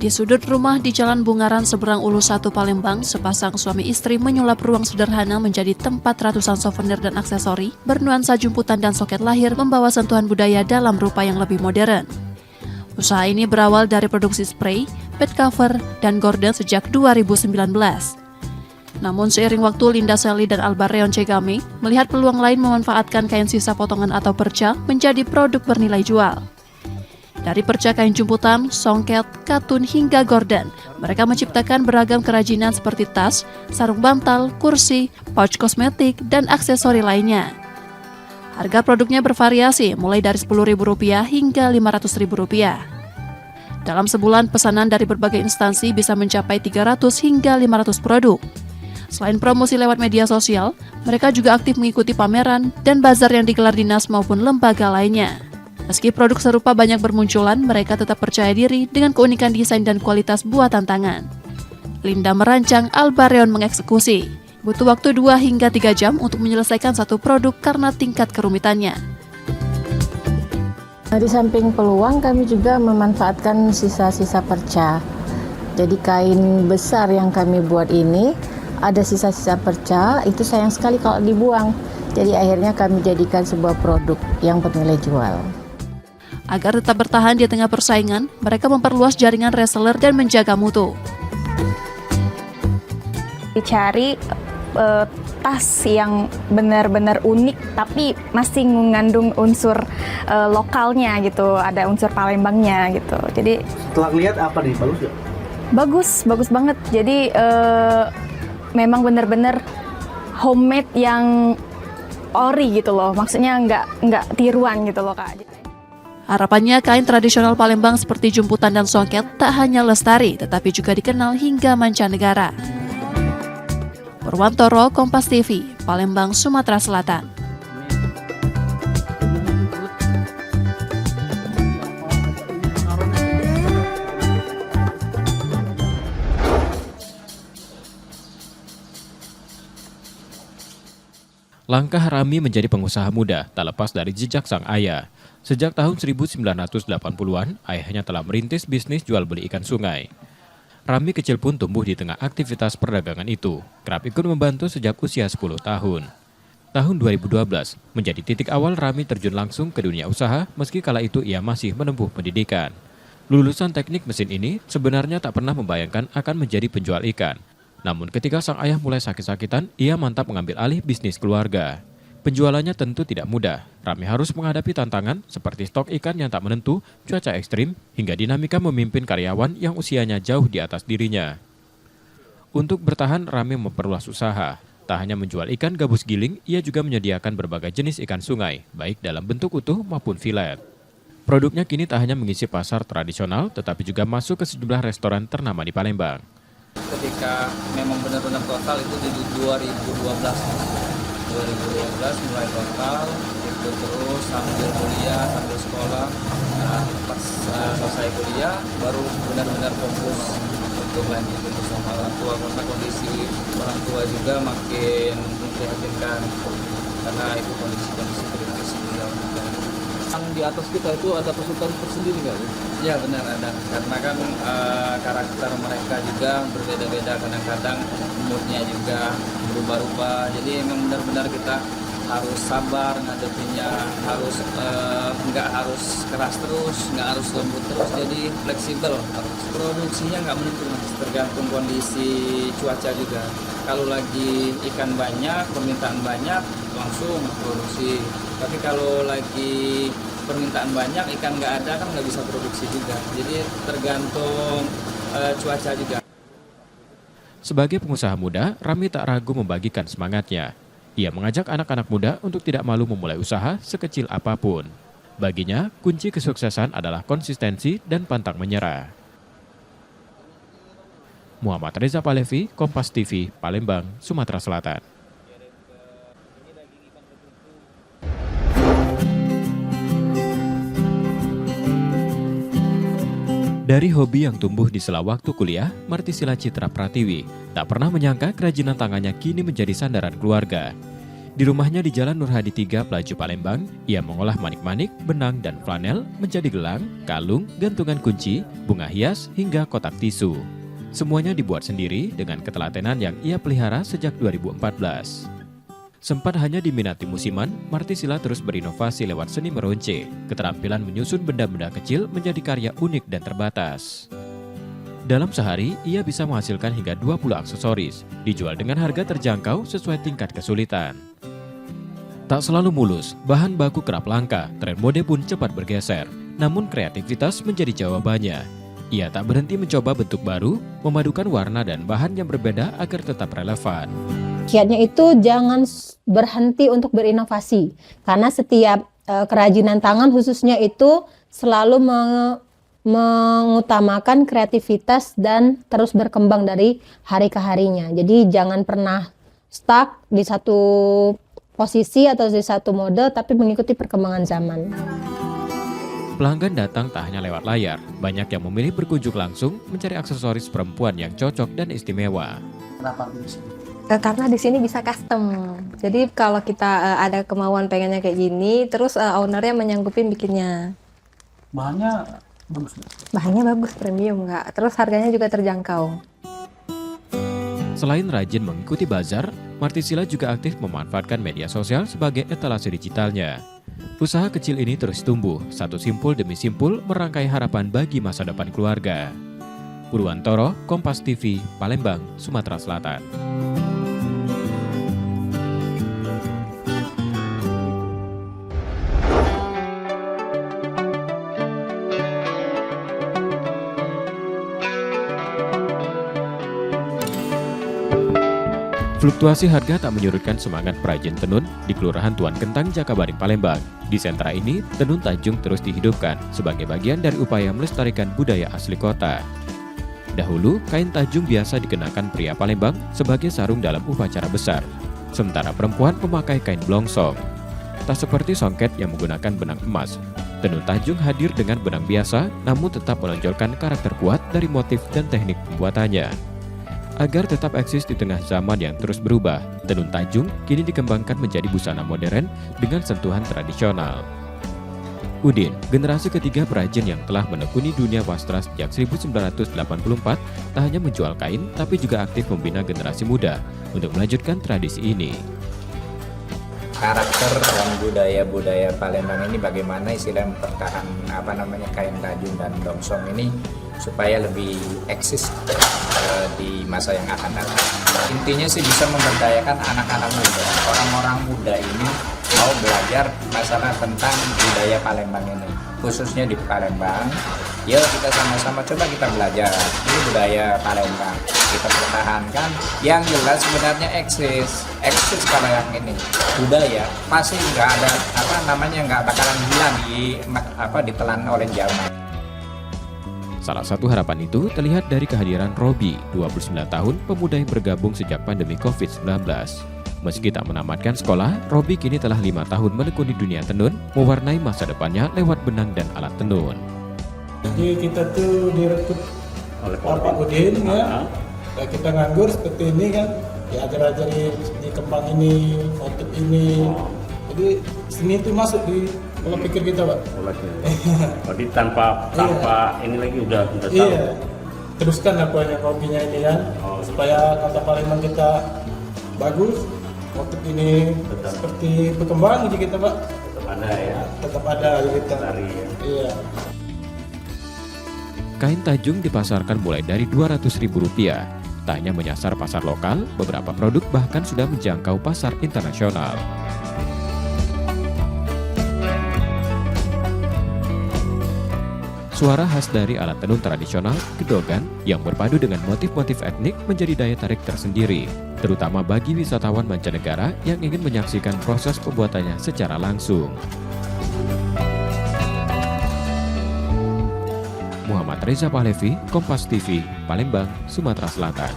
Di sudut rumah di Jalan Bungaran seberang Ulu 1 Palembang, sepasang suami istri menyulap ruang sederhana menjadi tempat ratusan souvenir dan aksesori bernuansa jumputan dan soket lahir membawa sentuhan budaya dalam rupa yang lebih modern. Usaha ini berawal dari produksi spray, bed cover, dan gorden sejak 2019. Namun seiring waktu, Linda Sally dan Albar Reon Cegame melihat peluang lain memanfaatkan kain sisa potongan atau perca menjadi produk bernilai jual. Dari perca kain jumputan, songket, katun, hingga gorden, mereka menciptakan beragam kerajinan seperti tas, sarung bantal, kursi, pouch kosmetik, dan aksesori lainnya. Harga produknya bervariasi, mulai dari Rp10.000 hingga Rp500.000. Dalam sebulan, pesanan dari berbagai instansi bisa mencapai 300 hingga 500 produk. Selain promosi lewat media sosial, mereka juga aktif mengikuti pameran dan bazar yang digelar dinas maupun lembaga lainnya. Meski produk serupa banyak bermunculan, mereka tetap percaya diri dengan keunikan desain dan kualitas buatan tangan. Linda merancang, Albar Reon mengeksekusi. Butuh waktu 2 hingga 3 jam untuk menyelesaikan satu produk karena tingkat kerumitannya. Di samping peluang, kami juga memanfaatkan sisa-sisa perca. Jadi kain besar yang kami buat ini, ada sisa-sisa perca, itu sayang sekali kalau dibuang. Jadi akhirnya kami jadikan sebuah produk yang bernilai jual. Agar tetap bertahan di tengah persaingan, mereka memperluas jaringan reseller dan menjaga mutu. Dicari tas yang benar-benar unik tapi masih mengandung unsur lokalnya gitu, ada unsur Palembangnya gitu. Jadi setelah lihat apa nih, bagus gak? Bagus banget. Jadi memang benar-benar homemade yang ori gitu loh. Maksudnya nggak tiruan gitu loh, Kak. Harapannya kain tradisional Palembang seperti jumputan dan songket tak hanya lestari, tetapi juga dikenal hingga mancanegara. Purwantoro, Kompas TV, Palembang, Sumatera Selatan. Langkah Rami menjadi pengusaha muda tak lepas dari jejak sang ayah. Sejak tahun 1980-an, ayahnya telah merintis bisnis jual beli ikan sungai. Rami kecil pun tumbuh di tengah aktivitas perdagangan itu, kerap ikut membantu sejak usia 10 tahun. Tahun 2012 menjadi titik awal Rami terjun langsung ke dunia usaha meski kala itu ia masih menempuh pendidikan. Lulusan teknik mesin ini sebenarnya tak pernah membayangkan akan menjadi penjual ikan. Namun ketika sang ayah mulai sakit-sakitan, ia mantap mengambil alih bisnis keluarga. Penjualannya tentu tidak mudah. Rami harus menghadapi tantangan seperti stok ikan yang tak menentu, cuaca ekstrim, hingga dinamika memimpin karyawan yang usianya jauh di atas dirinya. Untuk bertahan, Rami memperluas usaha. Tak hanya menjual ikan gabus giling, ia juga menyediakan berbagai jenis ikan sungai, baik dalam bentuk utuh maupun filet. Produknya kini tak hanya mengisi pasar tradisional, tetapi juga masuk ke sejumlah restoran ternama di Palembang. Ketika memang benar-benar total itu di 2012 mulai total, itu terus sambil kuliah, sambil sekolah. Nah, pas selesai kuliah, baru benar-benar fokus untuk lanjut untuk sama orang tua, karena kondisi orang tua juga makin memprihatinkan karena itu kondisi kritis beliau. Yang di atas kita itu ada pasukan tersendiri nggak? Ya benar ada, karena kan karakter mereka juga berbeda-beda, kadang-kadang moodnya juga berubah-ubah, jadi memang benar-benar kita harus sabar ngadepinnya, harus nggak harus keras terus, nggak harus lembut terus, jadi fleksibel. Produksinya nggak menentu, tergantung kondisi cuaca juga. Kalau lagi ikan banyak, permintaan banyak, langsung produksi. Tapi kalau lagi permintaan banyak, ikan nggak ada, kan nggak bisa produksi juga. Jadi tergantung cuaca juga. Sebagai pengusaha muda, Rami tak ragu membagikan semangatnya. Ia mengajak anak-anak muda untuk tidak malu memulai usaha sekecil apapun. Baginya, kunci kesuksesan adalah konsistensi dan pantang menyerah. Muhammad Reza Palevi, Kompas TV, Palembang, Sumatera Selatan. Dari hobi yang tumbuh di sela waktu kuliah, Martisila Citra Pratiwi tak pernah menyangka kerajinan tangannya kini menjadi sandaran keluarga. Di rumahnya di Jalan Nurhadi 3, Pelaju Palembang, ia mengolah manik-manik, benang, dan flanel menjadi gelang, kalung, gantungan kunci, bunga hias, hingga kotak tisu. Semuanya dibuat sendiri dengan ketelatenan yang ia pelihara sejak 2014. Sempat hanya diminati musiman, Martisila terus berinovasi lewat seni meronce. Keterampilan menyusun benda-benda kecil menjadi karya unik dan terbatas. Dalam sehari, ia bisa menghasilkan hingga 20 aksesoris, dijual dengan harga terjangkau sesuai tingkat kesulitan. Tak selalu mulus, bahan baku kerap langka, tren mode pun cepat bergeser. Namun kreativitas menjadi jawabannya. Ia tak berhenti mencoba bentuk baru, memadukan warna dan bahan yang berbeda agar tetap relevan. Kiatnya itu jangan berhenti untuk berinovasi, karena setiap kerajinan tangan khususnya itu selalu mengutamakan kreativitas dan terus berkembang dari hari ke harinya. Jadi jangan pernah stuck di satu posisi atau di satu mode, tapi mengikuti perkembangan zaman. Pelanggan datang tak hanya lewat layar, banyak yang memilih berkunjung langsung mencari aksesoris perempuan yang cocok dan istimewa. Kenapa di sini? Karena di sini bisa custom. Jadi kalau kita ada kemauan pengennya kayak gini, terus ownernya menyanggupin bikinnya. Bahannya bagus. Bahannya bagus, premium nggak. Terus harganya juga terjangkau. Selain rajin mengikuti bazar, Martisila juga aktif memanfaatkan media sosial sebagai etalase digitalnya. Usaha kecil ini terus tumbuh, satu simpul demi simpul merangkai harapan bagi masa depan keluarga. Purwantoro, Kompas TV, Palembang, Sumatera Selatan. Fluktuasi harga tak menyurutkan semangat perajin tenun di Kelurahan Tuan Kentang, Jakabaring, Palembang. Di sentra ini, tenun Tanjung terus dihidupkan sebagai bagian dari upaya melestarikan budaya asli kota. Dahulu, kain Tanjung biasa dikenakan pria Palembang sebagai sarung dalam upacara besar, sementara perempuan memakai kain blongsong. Tak seperti songket yang menggunakan benang emas, tenun Tanjung hadir dengan benang biasa namun tetap menonjolkan karakter kuat dari motif dan teknik pembuatannya. Agar tetap eksis di tengah zaman yang terus berubah, tenun tajung kini dikembangkan menjadi busana modern dengan sentuhan tradisional. Udin, generasi ketiga perajin yang telah menekuni dunia wastra sejak 1984, tak hanya menjual kain, tapi juga aktif membina generasi muda untuk melanjutkan tradisi ini. Karakter dan budaya Palembang ini bagaimana istilah mempertahan kain tajung dan dongsong ini supaya lebih eksis di masa yang akan datang. Intinya sih bisa memberdayakan anak-anak muda, orang-orang muda ini mau belajar masalah tentang budaya Palembang ini, khususnya di Palembang. Yuk kita sama-sama coba kita belajar ini budaya Palembang, kita pertahankan. Yang jelas sebenarnya eksis kalau yang ini budaya pasti nggak ada nggak bakalan hilang ditelan oleh zaman. Salah satu harapan itu terlihat dari kehadiran Robi, 29 tahun, pemuda yang bergabung sejak pandemi COVID-19. Meski tak menamatkan sekolah, Robi kini telah 5 tahun menekuni dunia tenun, mewarnai masa depannya lewat benang dan alat tenun. Jadi kita tuh direkrut oleh Pak Udin ya. Dan kita nganggur seperti ini kan, diajar-ajari di kembang ini, motif ini. Jadi seni itu masuk di pola pikir kita, Pak. Jadi tanpa ini lagi udah tahu. Iya. Teruskan apa yang hobinya ini kan, supaya kota Palembang kita bagus. Motif ini seperti berkembang jadi kita, Pak. Tetap ada ya. Tetap ada kita. Ya. Iya. Kain tajung dipasarkan mulai dari Rp200.000. Tak hanya menyasar pasar lokal, beberapa produk bahkan sudah menjangkau pasar internasional. Suara khas dari alat tenun tradisional, gedogan, yang berpadu dengan motif-motif etnik menjadi daya tarik tersendiri, terutama bagi wisatawan mancanegara yang ingin menyaksikan proses pembuatannya secara langsung. Muhammad Reza Pahlevi, Kompas TV, Palembang, Sumatera Selatan.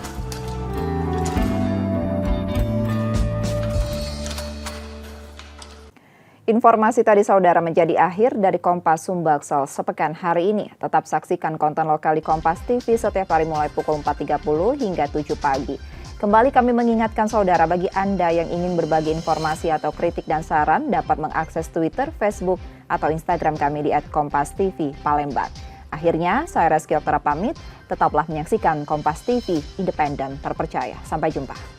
Informasi tadi saudara menjadi akhir dari Kompas Sumbaksel sepekan hari ini. Tetap saksikan konten lokal di Kompas TV setiap hari mulai pukul 4.30 hingga 7 pagi. Kembali kami mengingatkan saudara, bagi Anda yang ingin berbagi informasi atau kritik dan saran dapat mengakses Twitter, Facebook, atau Instagram kami di @kompastv_palembang. Akhirnya, saya Reski Oktara pamit, tetaplah menyaksikan Kompas TV, independen, terpercaya. Sampai jumpa.